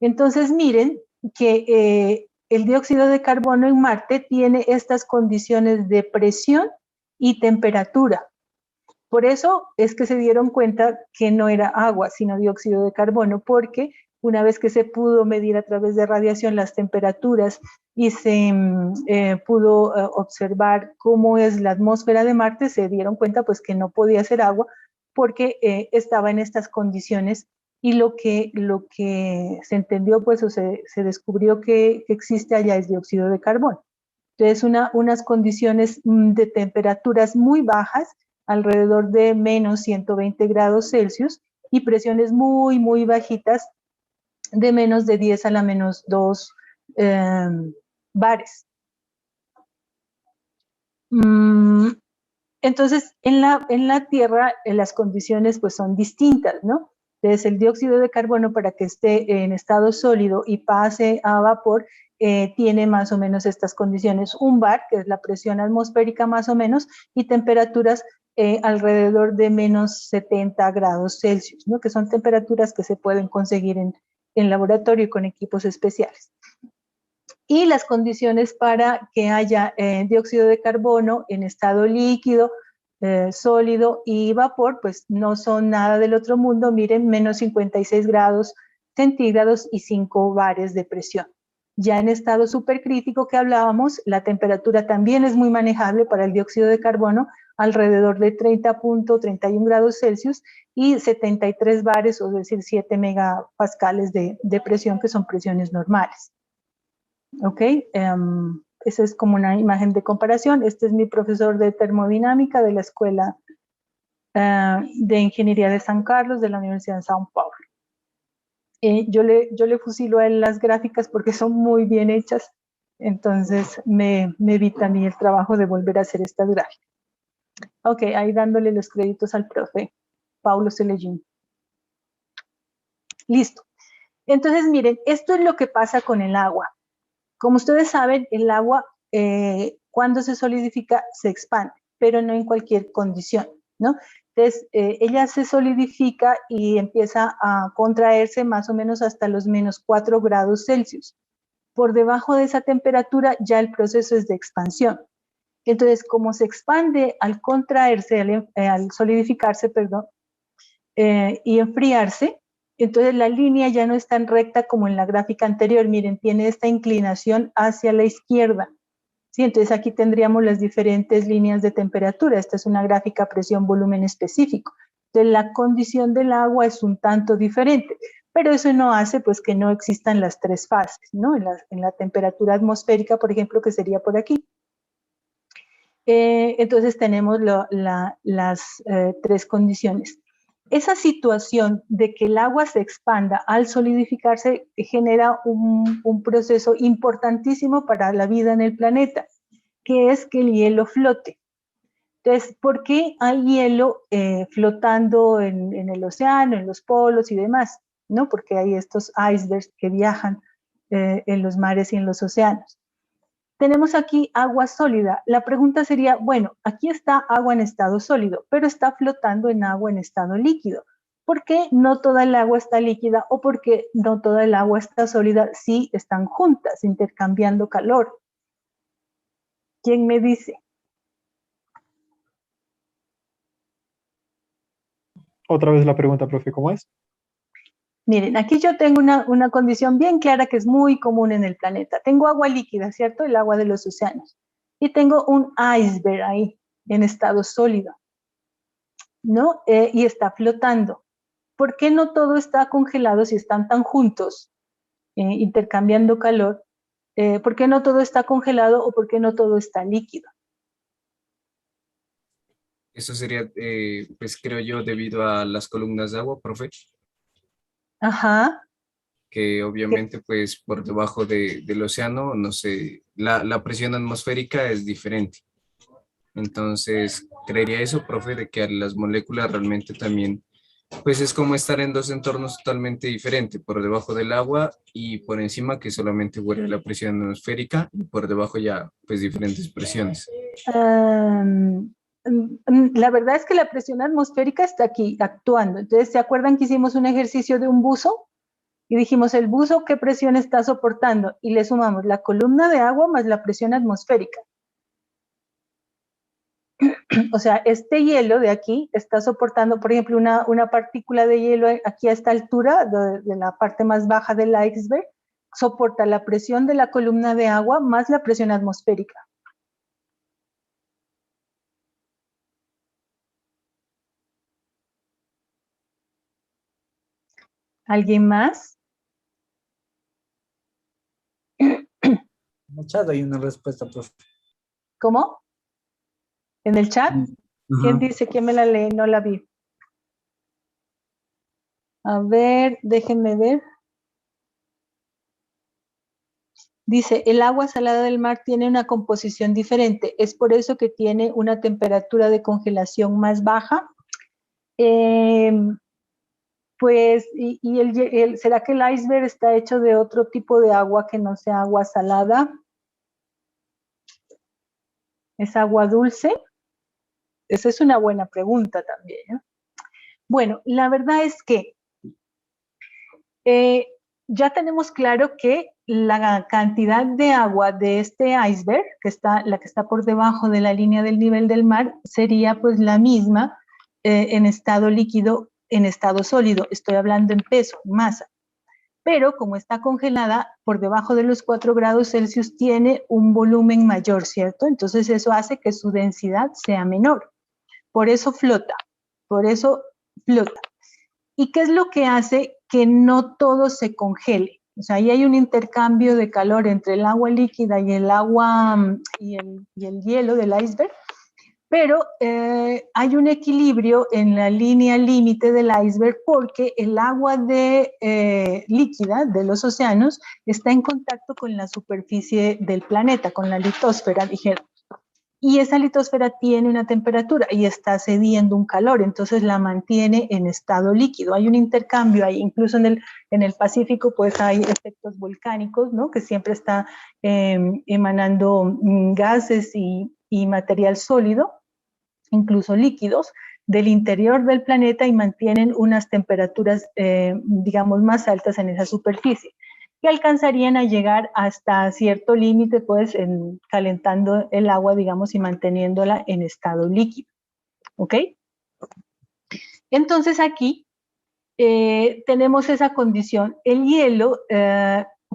Entonces, miren que el dióxido de carbono en Marte tiene estas condiciones de presión y temperatura. Por eso es que se dieron cuenta que no era agua, sino dióxido de carbono, porque una vez que se pudo medir a través de radiación las temperaturas y se pudo observar cómo es la atmósfera de Marte, se dieron cuenta pues que no podía ser agua porque estaba en estas condiciones y lo que se entendió pues o se descubrió que existe allá es dióxido de carbono. Entonces unas condiciones de temperaturas muy bajas, alrededor de menos 120 grados Celsius, y presiones muy, muy bajitas, de menos de 10 a la menos 2 bares. Entonces, en la Tierra las condiciones pues son distintas, ¿no? Entonces, el dióxido de carbono para que esté en estado sólido y pase a vapor, tiene más o menos estas condiciones. Un bar, que es la presión atmosférica más o menos, y temperaturas alrededor de menos 70 grados Celsius, ¿no? Que son temperaturas que se pueden conseguir en laboratorio con equipos especiales. Y las condiciones para que haya dióxido de carbono en estado líquido, sólido y vapor, pues no son nada del otro mundo. Miren, menos 56 grados centígrados y 5 bares de presión. Ya en estado supercrítico que hablábamos, la temperatura también es muy manejable para el dióxido de carbono, alrededor de 30.31 grados Celsius y 73 bares, o decir 7 megapascales de presión, que son presiones normales. ¿Ok? Esa es como una imagen de comparación. Este es mi profesor de termodinámica de la Escuela de Ingeniería de San Carlos, de la Universidad de São Paulo. Yo le fusilo a él las gráficas porque son muy bien hechas, entonces me evita a mí el trabajo de volver a hacer estas gráficas. Ok, ahí dándole los créditos al profe Paulo Celellín. Listo. Entonces, miren, esto es lo que pasa con el agua. Como ustedes saben, el agua, cuando se solidifica, se expande, pero no en cualquier condición, ¿no? Entonces, ella se solidifica y empieza a contraerse más o menos hasta los -4 grados Celsius. Por debajo de esa temperatura, ya el proceso es de expansión. Entonces, como se expande al contraerse, al solidificarse, perdón, y enfriarse, entonces la línea ya no es tan recta como en la gráfica anterior. Miren, tiene esta inclinación hacia la izquierda. ¿Sí? Entonces aquí tendríamos las diferentes líneas de temperatura. Esta es una gráfica presión-volumen específico. Entonces la condición del agua es un tanto diferente, pero eso no hace pues que no existan las tres fases, ¿no? En la temperatura atmosférica, por ejemplo, que sería por aquí. Entonces tenemos las tres condiciones. Esa situación de que el agua se expanda al solidificarse genera un proceso importantísimo para la vida en el planeta, que es que el hielo flote. Entonces, ¿por qué hay hielo flotando en el océano, en los polos y demás? ¿No? Porque hay estos icebergs que viajan en los mares y en los océanos. Tenemos aquí agua sólida. La pregunta sería, bueno, aquí está agua en estado sólido, pero está flotando en agua en estado líquido. ¿Por qué no toda el agua está líquida o por qué no toda el agua está sólida si están juntas, intercambiando calor? ¿Quién me dice? Otra vez la pregunta, profe, ¿cómo es? Miren, aquí yo tengo una condición bien clara que es muy común en el planeta. Tengo agua líquida, ¿cierto? El agua de los océanos. Y tengo un iceberg ahí, en estado sólido, ¿no? Y está flotando. ¿Por qué no todo está congelado si están tan juntos, intercambiando calor? ¿Por qué no todo está congelado o por qué no todo está líquido? Eso sería, pues creo yo, debido a las columnas de agua, profe. Ajá. Que obviamente pues por debajo del océano, no sé, la presión atmosférica es diferente. Entonces, creería eso, profe, de que las moléculas realmente también, pues es como estar en dos entornos totalmente diferentes, por debajo del agua y por encima que solamente huele la presión atmosférica y por debajo ya pues diferentes presiones. La verdad es que la presión atmosférica está aquí actuando. Entonces, ¿se acuerdan que hicimos un ejercicio de un buzo? Y dijimos, ¿el buzo qué presión está soportando? Y le sumamos la columna de agua más la presión atmosférica. O sea, este hielo de aquí está soportando, por ejemplo, una partícula de hielo aquí a esta altura, de la parte más baja del iceberg, soporta la presión de la columna de agua más la presión atmosférica. ¿Alguien más? En el chat hay una respuesta, profe. ¿Cómo? ¿En el chat? ¿Quién dice? ¿Quién me la lee? No la vi. A ver, déjenme ver. Dice, el agua salada del mar tiene una composición diferente. Es por eso que tiene una temperatura de congelación más baja. Pues, ¿será que el iceberg está hecho de otro tipo de agua que no sea agua salada? ¿Es agua dulce? Esa es una buena pregunta también, ¿no? Bueno, la verdad es que ya tenemos claro que la cantidad de agua de este iceberg, la que está por debajo de la línea del nivel del mar, sería pues la misma en estado líquido, en estado sólido. Estoy hablando en peso, masa. pero como está congelada por debajo de los 4 grados Celsius, tiene un volumen mayor, ¿cierto? Entonces eso hace que su densidad sea menor. Por eso flota, por eso flota. ¿Y qué es lo que hace que no todo se congele? O sea, ahí hay un intercambio de calor entre el agua líquida y el agua y el hielo del iceberg, pero hay un equilibrio en la línea límite del iceberg porque el agua líquida de los océanos está en contacto con la superficie del planeta, con la litosfera, dijeron. Y esa litosfera tiene una temperatura y está cediendo un calor, entonces la mantiene en estado líquido. Hay un intercambio ahí, incluso en el Pacífico pues hay efectos volcánicos, ¿no? Que siempre está emanando gases y material sólido, incluso líquidos, del interior del planeta y mantienen unas temperaturas, digamos, más altas en esa superficie, que alcanzarían a llegar hasta cierto límite, pues, calentando el agua, digamos, y manteniéndola en estado líquido. ¿Ok? Entonces aquí tenemos esa condición. El hielo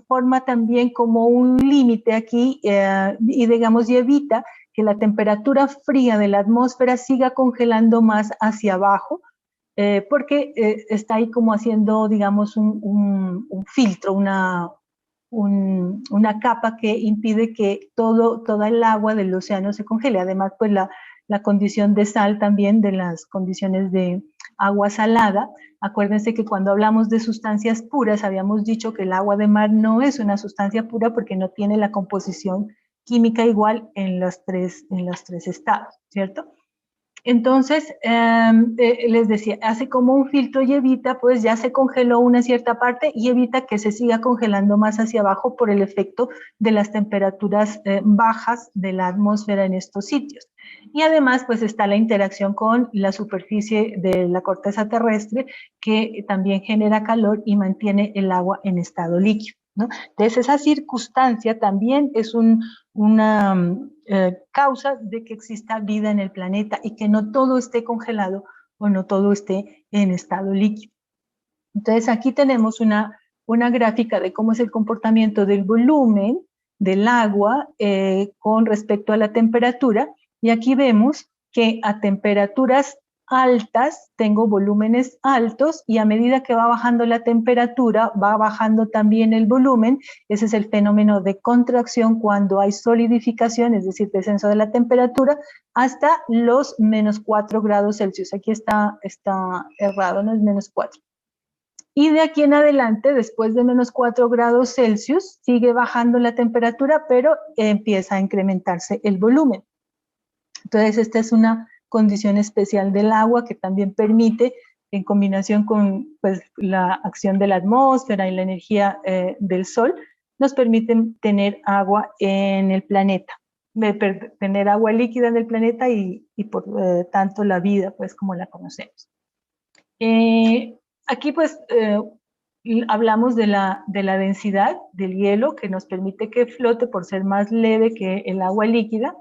forma también como un límite aquí y, digamos, y evita que la temperatura fría de la atmósfera siga congelando más hacia abajo, porque está ahí como haciendo, digamos, un filtro, una capa que impide que toda el agua del océano se congele. Además, pues la condición de sal también, de las condiciones de agua salada. Acuérdense que cuando hablamos de sustancias puras, habíamos dicho que el agua de mar no es una sustancia pura porque no tiene la composición química igual en los tres estados, ¿cierto? Entonces, les decía, hace como un filtro y evita, pues ya se congeló una cierta parte y evita que se siga congelando más hacia abajo por el efecto de las temperaturas bajas de la atmósfera en estos sitios. Y además, pues está la interacción con la superficie de la corteza terrestre que también genera calor y mantiene el agua en estado líquido, ¿no? Entonces, esa circunstancia también es una causa de que exista vida en el planeta y que no todo esté congelado o no todo esté en estado líquido. Entonces, aquí tenemos una gráfica de cómo es el comportamiento del volumen del agua con respecto a la temperatura, y aquí vemos que a temperaturas altas tengo volúmenes altos y a medida que va bajando la temperatura va bajando también el volumen. Ese es el fenómeno de contracción cuando hay solidificación, es decir, descenso de la temperatura hasta los menos 4 grados Celsius. Aquí está errado, no es menos 4. Y de aquí en adelante, después de menos 4 grados Celsius, sigue bajando la temperatura, pero empieza a incrementarse el volumen. Entonces, esta es una condición especial del agua que también permite, en combinación con pues, la acción de la atmósfera y la energía del sol, nos permiten tener agua en el planeta, tener agua líquida en el planeta y por tanto la vida, pues como la conocemos. Aquí pues hablamos de la densidad del hielo que nos permite que flote por ser más leve que el agua líquida.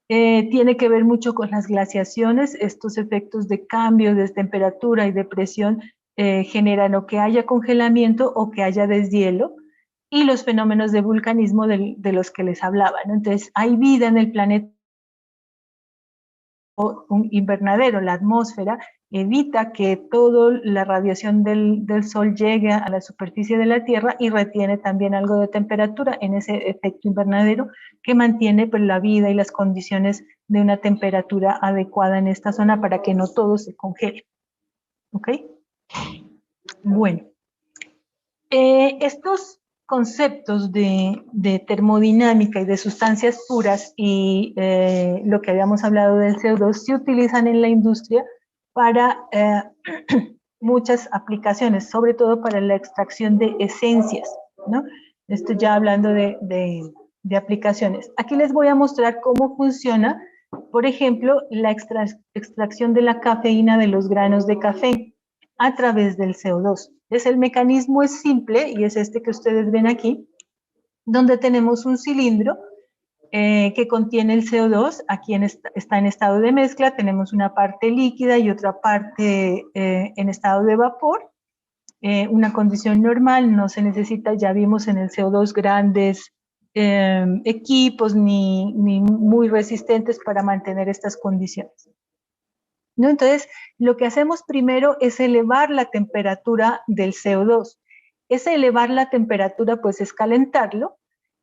Tiene que ver mucho con las glaciaciones. Estos efectos de cambio de temperatura y de presión generan o que haya congelamiento o que haya deshielo, y los fenómenos de vulcanismo de los que les hablaba, ¿no? Entonces, hay vida en el planeta. Un invernadero, la atmósfera, evita que toda la radiación del sol llegue a la superficie de la Tierra y retiene también algo de temperatura en ese efecto invernadero que mantiene pues, la vida y las condiciones de una temperatura adecuada en esta zona para que no todo se congele. ¿Ok? Bueno, estos conceptos de termodinámica y de sustancias puras y lo que habíamos hablado del CO2 se utilizan en la industria para muchas aplicaciones, sobre todo para la extracción de esencias, ¿no? Esto ya hablando de aplicaciones. Aquí les voy a mostrar cómo funciona, por ejemplo, la extracción de la cafeína de los granos de café a través del CO2. El mecanismo es simple y es este que ustedes ven aquí, donde tenemos un cilindro que contiene el CO2, aquí está en estado de mezcla, tenemos una parte líquida y otra parte en estado de vapor. una condición normal, no se necesita, ya vimos en el CO2 grandes equipos ni muy resistentes para mantener estas condiciones, ¿no? Entonces, lo que hacemos primero es elevar la temperatura del CO2. Ese elevar la temperatura, pues, es calentarlo,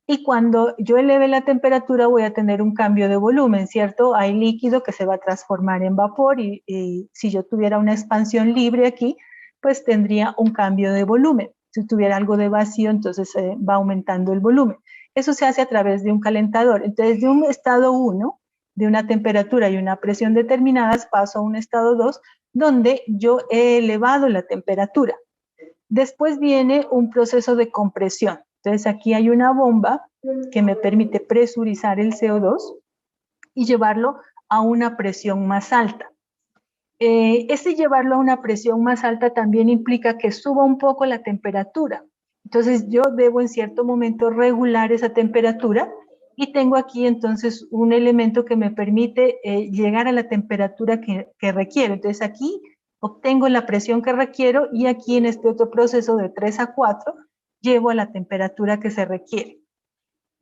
y cuando yo eleve la temperatura voy a tener un cambio de volumen, ¿cierto? Hay líquido que se va a transformar en vapor y si yo tuviera una expansión libre aquí, pues tendría un cambio de volumen. Si tuviera algo de vacío, entonces va aumentando el volumen. Eso se hace a través de un calentador. Entonces, de un estado 1, de una temperatura y una presión determinadas, paso a un estado 2, donde yo he elevado la temperatura. Después viene un proceso de compresión. Entonces, aquí hay una bomba que me permite presurizar el CO2 y llevarlo a una presión más alta. Ese llevarlo a una presión más alta también implica que suba un poco la temperatura. Entonces, yo debo en cierto momento regular esa temperatura y tengo aquí entonces un elemento que me permite llegar a la temperatura que requiero. Entonces, aquí obtengo la presión que requiero y aquí en este otro proceso de 3 a 4 llevo a la temperatura que se requiere.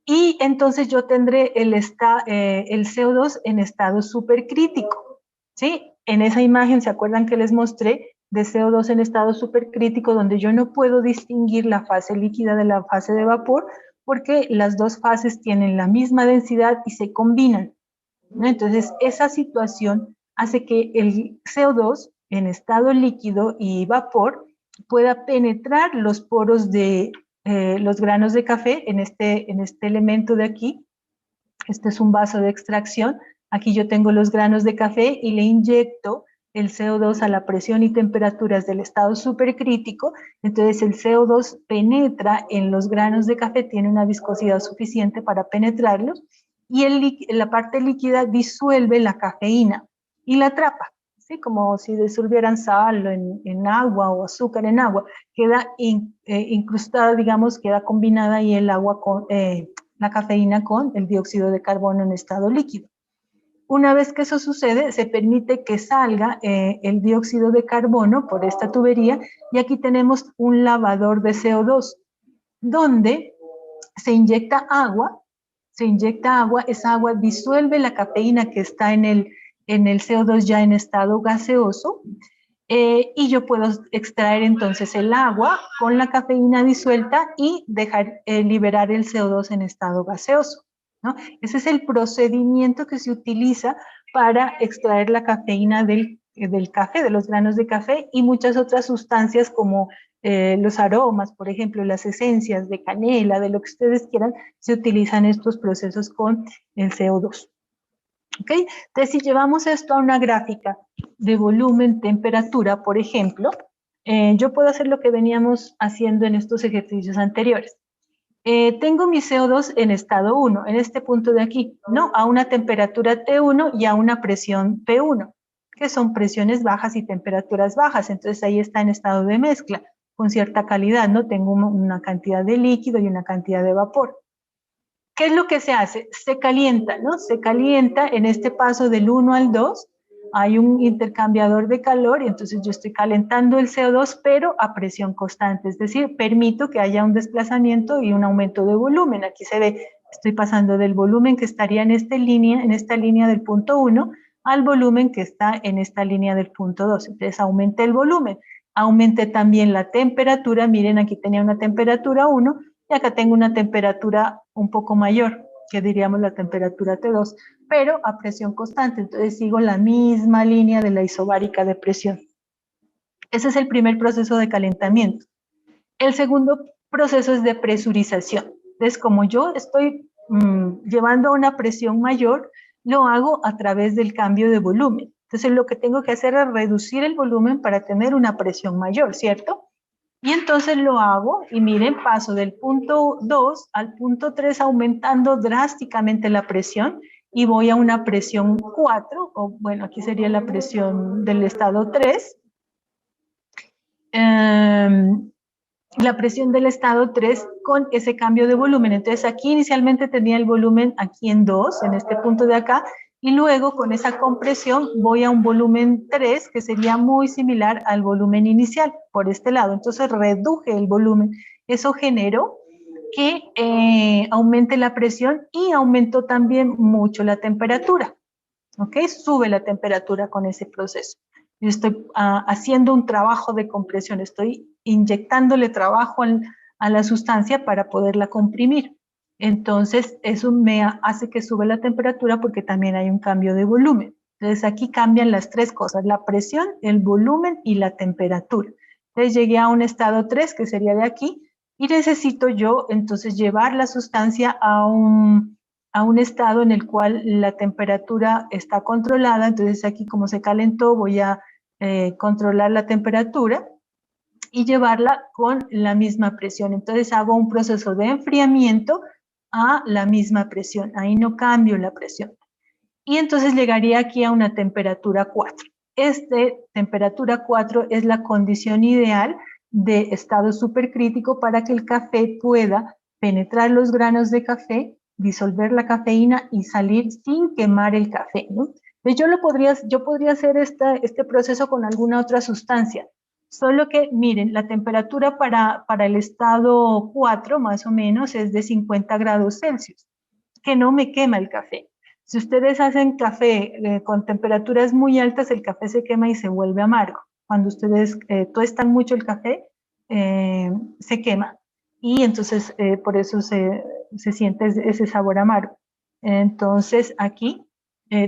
Y entonces yo tendré el CO2 en estado supercrítico, ¿sí? En esa imagen, ¿se acuerdan que les mostré de CO2 en estado supercrítico, donde yo no puedo distinguir la fase líquida de la fase de vapor, porque las dos fases tienen la misma densidad y se combinan, ¿no? Entonces, esa situación hace que el CO2 en estado líquido y vapor pueda penetrar los poros de los granos de café en este elemento de aquí. Este es un vaso de extracción. Aquí yo tengo los granos de café y le inyecto el CO2 a la presión y temperaturas del estado supercrítico. Entonces el CO2 penetra en los granos de café, tiene una viscosidad suficiente para penetrarlos, y la parte líquida disuelve la cafeína y la atrapa, ¿sí? Como si disolvieran sal en agua o azúcar en agua. Queda incrustada, digamos, queda combinada ahí el agua con la cafeína con el dióxido de carbono en estado líquido. Una vez que eso sucede, se permite que salga el dióxido de carbono por esta tubería, y aquí tenemos un lavador de CO2, donde se inyecta agua, esa agua disuelve la cafeína que está en el CO2 ya en estado gaseoso, y yo puedo extraer entonces el agua con la cafeína disuelta y dejar liberar el CO2 en estado gaseoso, ¿no? Ese es el procedimiento que se utiliza para extraer la cafeína del café, de los granos de café, y muchas otras sustancias como los aromas, por ejemplo, las esencias de canela, de lo que ustedes quieran, se utilizan estos procesos con el CO2. ¿Ok? Entonces, si llevamos esto a una gráfica de volumen, temperatura, por ejemplo, yo puedo hacer lo que veníamos haciendo en estos ejercicios anteriores. Tengo mi CO2 en estado 1, en este punto de aquí, ¿no? A una temperatura T1 y a una presión P1, que son presiones bajas y temperaturas bajas. Entonces, ahí está en estado de mezcla, con cierta calidad, ¿no? Tengo una cantidad de líquido y una cantidad de vapor. ¿Qué es lo que se hace? Se calienta, ¿no? Se calienta en este paso del 1 al 2, hay un intercambiador de calor y entonces yo estoy calentando el CO2, pero a presión constante, es decir, permito que haya un desplazamiento y un aumento de volumen. Aquí se ve, estoy pasando del volumen que estaría en esta línea del punto 1 al volumen que está en esta línea del punto 2. Entonces aumenté el volumen, aumenté también la temperatura. Miren, aquí tenía una temperatura 1 y acá tengo una temperatura un poco mayor, que diríamos la temperatura T2, pero a presión constante. Entonces sigo la misma línea de la isobárica de presión. Ese es el primer proceso de calentamiento. El segundo proceso es de presurización. Entonces, como yo estoy llevando a una presión mayor, lo hago a través del cambio de volumen. Entonces, lo que tengo que hacer es reducir el volumen para tener una presión mayor, ¿cierto? Y entonces lo hago, y miren, paso del punto 2 al punto 3 aumentando drásticamente la presión, y voy a una presión 4, o bueno, aquí sería la presión del estado 3. La presión del estado 3 con ese cambio de volumen. Entonces aquí inicialmente tenía el volumen aquí en 2, en este punto de acá, y luego con esa compresión voy a un volumen 3 que sería muy similar al volumen inicial por este lado. Entonces reduje el volumen. Eso generó que aumente la presión y aumentó también mucho la temperatura. ¿Ok? Sube la temperatura con ese proceso. Yo estoy haciendo un trabajo de compresión, estoy inyectándole trabajo a la sustancia para poderla comprimir. Entonces, eso me hace que sube la temperatura porque también hay un cambio de volumen. Entonces, aquí cambian las tres cosas, la presión, el volumen y la temperatura. Entonces, llegué a un estado 3, que sería de aquí, y necesito yo, entonces, llevar la sustancia a un estado en el cual la temperatura está controlada. Entonces, aquí como se calentó, voy a controlar la temperatura y llevarla con la misma presión. Entonces hago un proceso de enfriamiento a la misma presión. Ahí no cambio la presión. Y entonces llegaría aquí a una temperatura 4. Temperatura 4 es la condición ideal de estado supercrítico para que el café pueda penetrar los granos de café, disolver la cafeína y salir sin quemar el café, ¿no? Entonces yo podría hacer este proceso con alguna otra sustancia. Solo que, miren, la temperatura para el estado 4, más o menos, es de 50 grados Celsius, que no me quema el café. Si ustedes hacen café con temperaturas muy altas, el café se quema y se vuelve amargo. Cuando ustedes tuestan mucho el café, se quema. Y entonces, por eso se siente ese sabor amargo. Entonces, aquí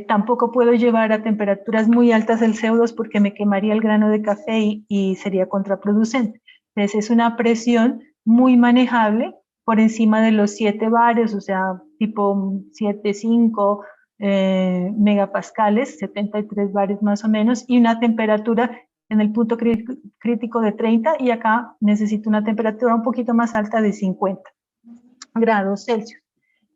tampoco puedo llevar a temperaturas muy altas el CO2 porque me quemaría el grano de café y sería contraproducente. Entonces, es una presión muy manejable por encima de los 7 bares, o sea, tipo 7,5 megapascales, 73 bares más o menos, y una temperatura en el punto crítico de 30, y acá necesito una temperatura un poquito más alta de 50 grados Celsius.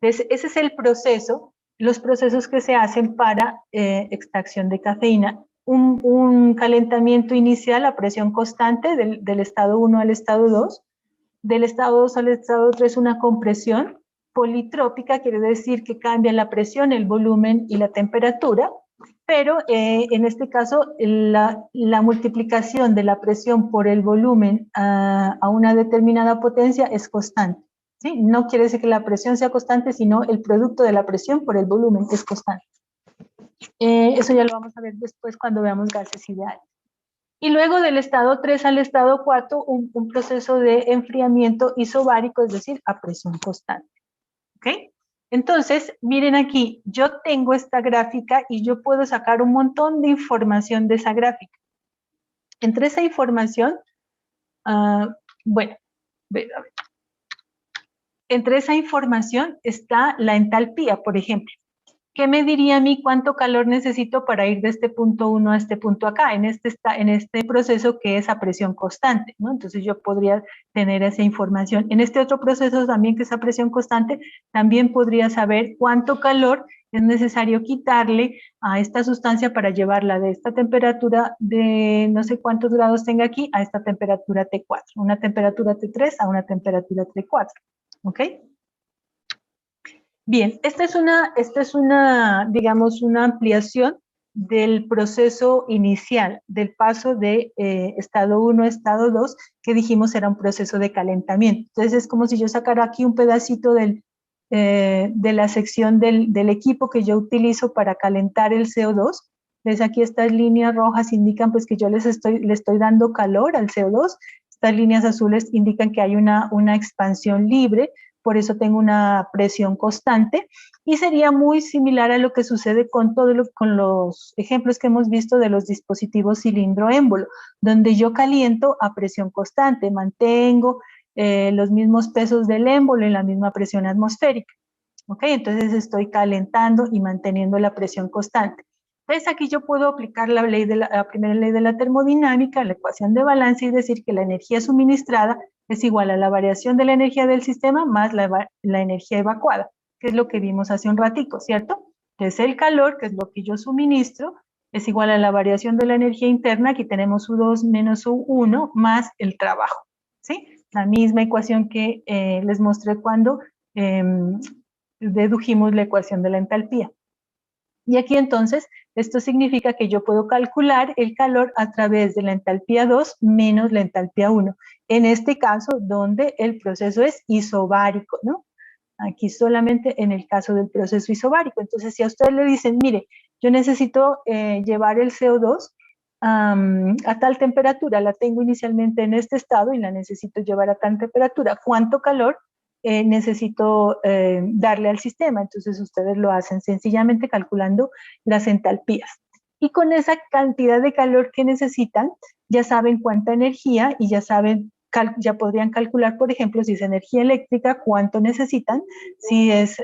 Entonces, ese es el proceso, los procesos que se hacen para extracción de cafeína. Un calentamiento inicial a presión constante del estado 1 al estado 2, del estado 2 al estado 3 una compresión politrópica, quiere decir que cambia la presión, el volumen y la temperatura, pero en este caso la multiplicación de la presión por el volumen a una determinada potencia es constante. ¿Sí? No quiere decir que la presión sea constante, sino el producto de la presión por el volumen es constante. Eso ya lo vamos a ver después cuando veamos gases ideales. Y luego del estado 3 al estado 4, un proceso de enfriamiento isobárico, es decir, a presión constante. ¿Ok? Entonces, miren aquí, yo tengo esta gráfica y yo puedo sacar un montón de información de esa gráfica. Entre esa información, bueno, a ver. Entre esa información está la entalpía, por ejemplo. ¿Qué me diría a mí cuánto calor necesito para ir de este punto 1 a este punto acá, en este proceso que es a presión constante, ¿no? Entonces yo podría tener esa información. En este otro proceso también que es a presión constante, también podría saber cuánto calor es necesario quitarle a esta sustancia para llevarla de esta temperatura de no sé cuántos grados tenga aquí a esta temperatura T4, una temperatura T3 a una temperatura T4, ¿ok? Bien, esta es una, digamos, una ampliación del proceso inicial, del paso de estado 1 a estado 2, que dijimos era un proceso de calentamiento. Entonces es como si yo sacara aquí un pedacito de la sección del equipo que yo utilizo para calentar el CO2. Entonces aquí estas líneas rojas indican pues que yo le estoy dando calor al CO2. Estas líneas azules indican que hay una expansión libre, por eso tengo una presión constante, y sería muy similar a lo que sucede con los ejemplos que hemos visto de los dispositivos cilindro-émbolo, donde yo caliento a presión constante, mantengo los mismos pesos del émbolo en la misma presión atmosférica. ¿Ok? Entonces estoy calentando y manteniendo la presión constante. Entonces aquí yo puedo aplicar la primera ley de la termodinámica, la ecuación de balance, y decir que la energía suministrada es igual a la variación de la energía del sistema más la energía evacuada, que es lo que vimos hace un ratico, ¿cierto? Entonces el calor, que es lo que yo suministro, es igual a la variación de la energía interna, aquí tenemos U2 menos U1 más el trabajo, ¿sí? La misma ecuación que les mostré cuando dedujimos la ecuación de la entalpía. Y aquí entonces, esto significa que yo puedo calcular el calor a través de la entalpía 2 menos la entalpía 1. En este caso, donde el proceso es isobárico, ¿no? Aquí solamente en el caso del proceso isobárico. Entonces, si a ustedes le dicen, mire, yo necesito llevar el CO2 a tal temperatura, la tengo inicialmente en este estado y la necesito llevar a tal temperatura, ¿cuánto calor necesito darle al sistema? Entonces ustedes lo hacen sencillamente calculando las entalpías. Y con esa cantidad de calor que necesitan, ya saben cuánta energía y ya saben, ya podrían calcular, por ejemplo, si es energía eléctrica, cuánto necesitan, si es,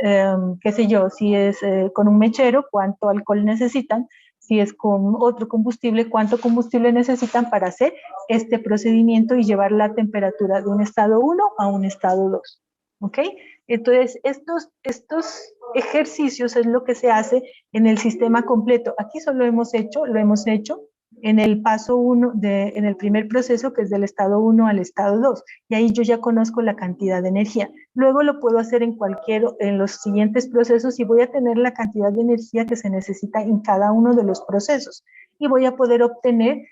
qué sé yo, si es con un mechero, cuánto alcohol necesitan, si es con otro combustible, cuánto combustible necesitan para hacer este procedimiento y llevar la temperatura de un estado 1 a un estado 2. ¿Ok? Entonces, estos ejercicios es lo que se hace en el sistema completo. Aquí solo lo hemos hecho en el paso 1, en el primer proceso, que es del estado 1 al estado 2. Y ahí yo ya conozco la cantidad de energía. Luego lo puedo hacer en los siguientes procesos y voy a tener la cantidad de energía que se necesita en cada uno de los procesos. Y voy a poder obtener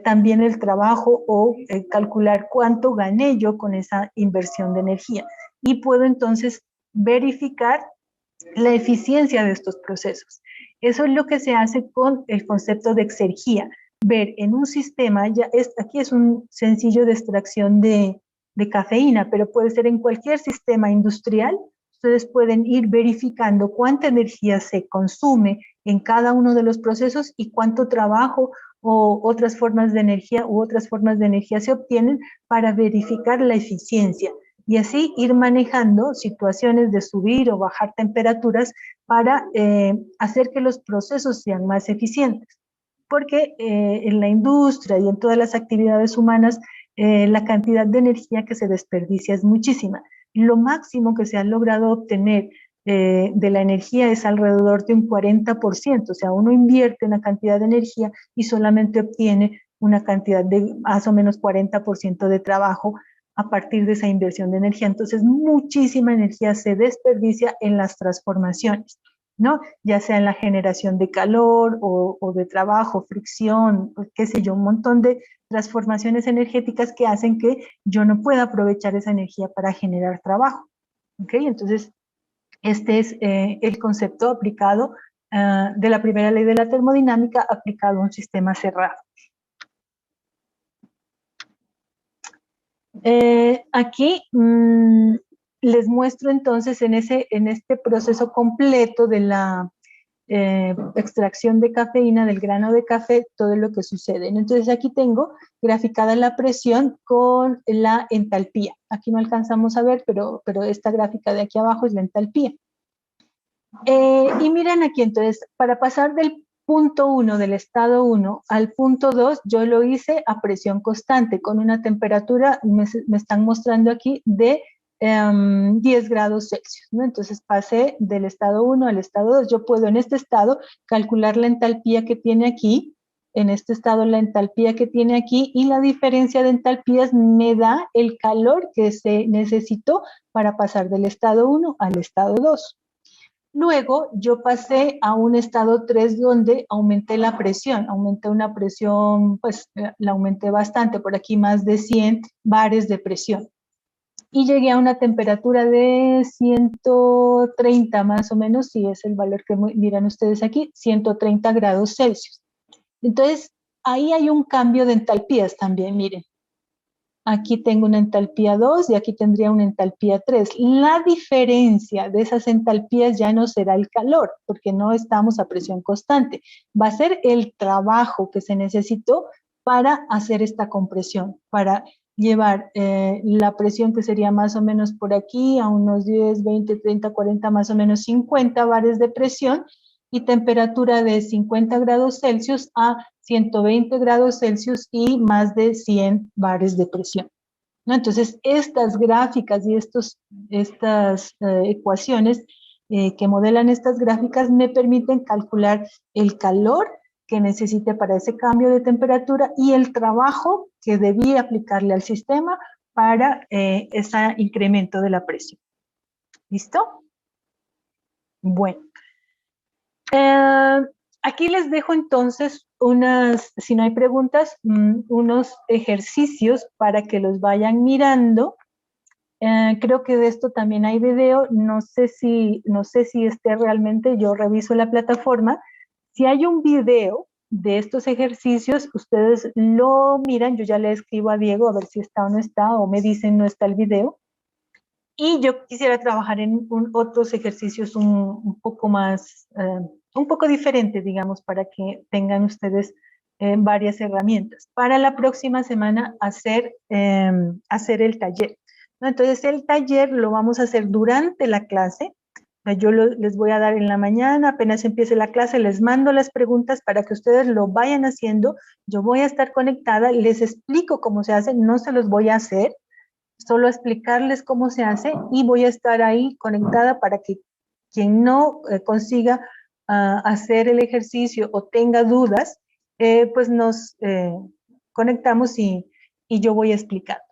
también el trabajo o calcular cuánto gané yo con esa inversión de energía. Y puedo entonces verificar la eficiencia de estos procesos. Eso es lo que se hace con el concepto de exergía. Ver en un sistema, aquí es un sencillo de extracción de cafeína, pero puede ser en cualquier sistema industrial. Ustedes pueden ir verificando cuánta energía se consume en cada uno de los procesos y cuánto trabajo o otras formas de energía se obtienen para verificar la eficiencia. Y así ir manejando situaciones de subir o bajar temperaturas para hacer que los procesos sean más eficientes. Porque en la industria y en todas las actividades humanas, la cantidad de energía que se desperdicia es muchísima. Lo máximo que se ha logrado obtener de la energía es alrededor de un 40%, o sea, uno invierte una cantidad de energía y solamente obtiene una cantidad de más o menos 40% de trabajo a partir de esa inversión de energía. Entonces, muchísima energía se desperdicia en las transformaciones, ¿no? Ya sea en la generación de calor o de trabajo, fricción, qué sé yo, un montón de transformaciones energéticas que hacen que yo no pueda aprovechar esa energía para generar trabajo. ¿Ok? Entonces, este es el concepto aplicado de la primera ley de la termodinámica aplicado a un sistema cerrado. Aquí les muestro entonces en este proceso completo de la extracción de cafeína del grano de café, todo lo que sucede. Entonces aquí tengo graficada la presión con la entalpía. Aquí no alcanzamos a ver, pero esta gráfica de aquí abajo es la entalpía. Y miren aquí, entonces, para pasar del punto 1 del estado 1 al punto 2, yo lo hice a presión constante, con una temperatura, me están mostrando aquí, de 10 grados Celsius, ¿no? Entonces pasé del estado 1 al estado 2. Yo puedo en este estado calcular la entalpía que tiene aquí, en este estado la entalpía que tiene aquí, y la diferencia de entalpías me da el calor que se necesitó para pasar del estado 1 al estado 2. Luego yo pasé a un estado 3 donde aumenté la presión, aumenté una presión, pues la aumenté bastante, por aquí más de 100 bares de presión. Y llegué a una temperatura de 130 más o menos, si es el valor que miran ustedes aquí, 130 grados Celsius. Entonces, ahí hay un cambio de entalpías también, miren. Aquí tengo una entalpía 2 y aquí tendría una entalpía 3. La diferencia de esas entalpías ya no será el calor, porque no estamos a presión constante. Va a ser el trabajo que se necesitó para hacer esta compresión, para llevar la presión que sería más o menos por aquí a unos 10, 20, 30, 40, más o menos 50 bares de presión y temperatura de 50 grados Celsius a 120 grados Celsius y más de 100 bares de presión, ¿no? Entonces, estas gráficas y estas ecuaciones que modelan estas gráficas me permiten calcular el calor que necesite para ese cambio de temperatura y el trabajo que debí aplicarle al sistema para ese incremento de la presión. ¿Listo? Bueno. Aquí les dejo entonces unas, si no hay preguntas, unos ejercicios para que los vayan mirando. Creo que de esto también hay video, no sé si esté realmente, yo reviso la plataforma. Si hay un video de estos ejercicios, ustedes lo miran, yo ya le escribo a Diego a ver si está o no está, o me dicen no está el video. Y yo quisiera trabajar en otros ejercicios un poco más, un poco diferentes, digamos, para que tengan ustedes varias herramientas. Para la próxima semana hacer el taller, ¿no? Entonces el taller lo vamos a hacer durante la clase. Yo les voy a dar en la mañana, apenas empiece la clase, les mando las preguntas para que ustedes lo vayan haciendo. Yo voy a estar conectada, les explico cómo se hace, no se los voy a hacer, solo explicarles cómo se hace y voy a estar ahí conectada para que quien no consiga hacer el ejercicio o tenga dudas, pues nos conectamos y yo voy a explicar.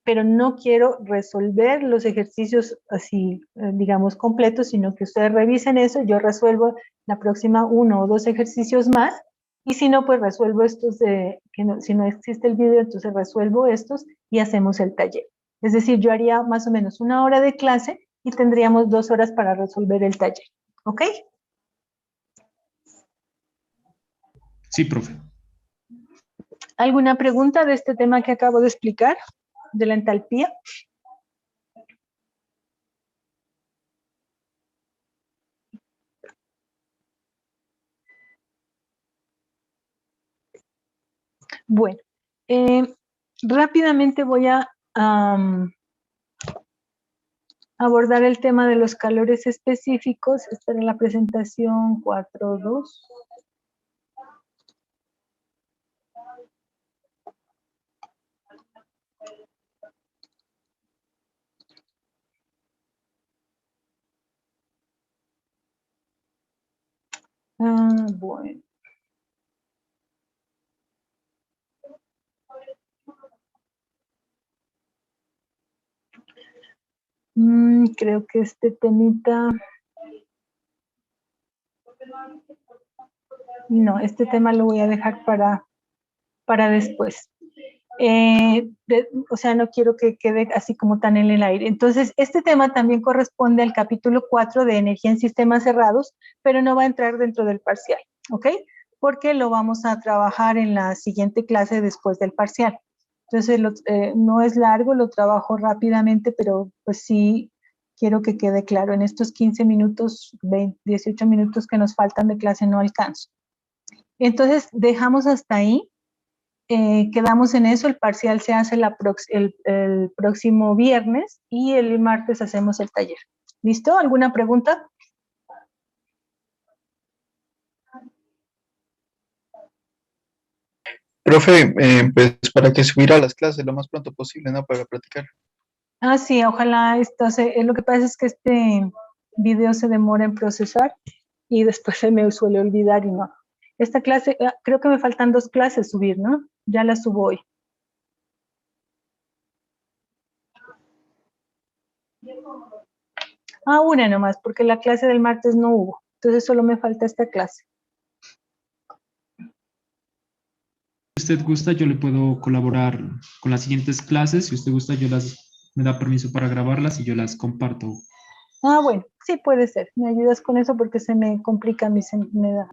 Pero no quiero resolver los ejercicios así, digamos, completos, sino que ustedes revisen eso, yo resuelvo la próxima 1 o 2 ejercicios más, y si no, pues resuelvo estos, si no existe el video, entonces resuelvo estos y hacemos el taller. Es decir, yo haría más o menos 1 hora de clase y tendríamos 2 horas para resolver el taller. ¿Ok? Sí, profe. ¿Alguna pregunta de este tema que acabo de explicar? De la entalpía. Bueno, rápidamente voy a abordar el tema de los calores específicos. Esta era la presentación 4.2. Bueno. Creo que este temita... No, este tema lo voy a dejar para después. O sea, no quiero que quede así como tan en el aire. Entonces, este tema también corresponde al capítulo 4 de energía en sistemas cerrados, pero no va a entrar dentro del parcial, ¿ok? Porque lo vamos a trabajar en la siguiente clase después del parcial. Entonces, no es largo, lo trabajo rápidamente, pero pues sí quiero que quede claro. En estos 15 minutos, 18 minutos que nos faltan de clase no alcanzo. Entonces, dejamos hasta ahí. Quedamos en eso, el parcial se hace el próximo viernes y el martes hacemos el taller. ¿Listo? ¿Alguna pregunta? Profe, pues para que subiera a las clases lo más pronto posible, ¿no? Para practicar. Ah, sí, ojalá lo que pasa es que este video se demora en procesar y después se me suele olvidar y no. Esta clase, creo que me faltan 2 clases subir, ¿no? Ya las subo hoy. Ah, una nomás, porque la clase del martes no hubo. Entonces solo me falta esta clase. Si usted gusta, yo le puedo colaborar con las siguientes clases. Si usted gusta, me da permiso para grabarlas y yo las comparto. Ah, bueno, sí puede ser. Me ayudas con eso porque se me complica a mí, me da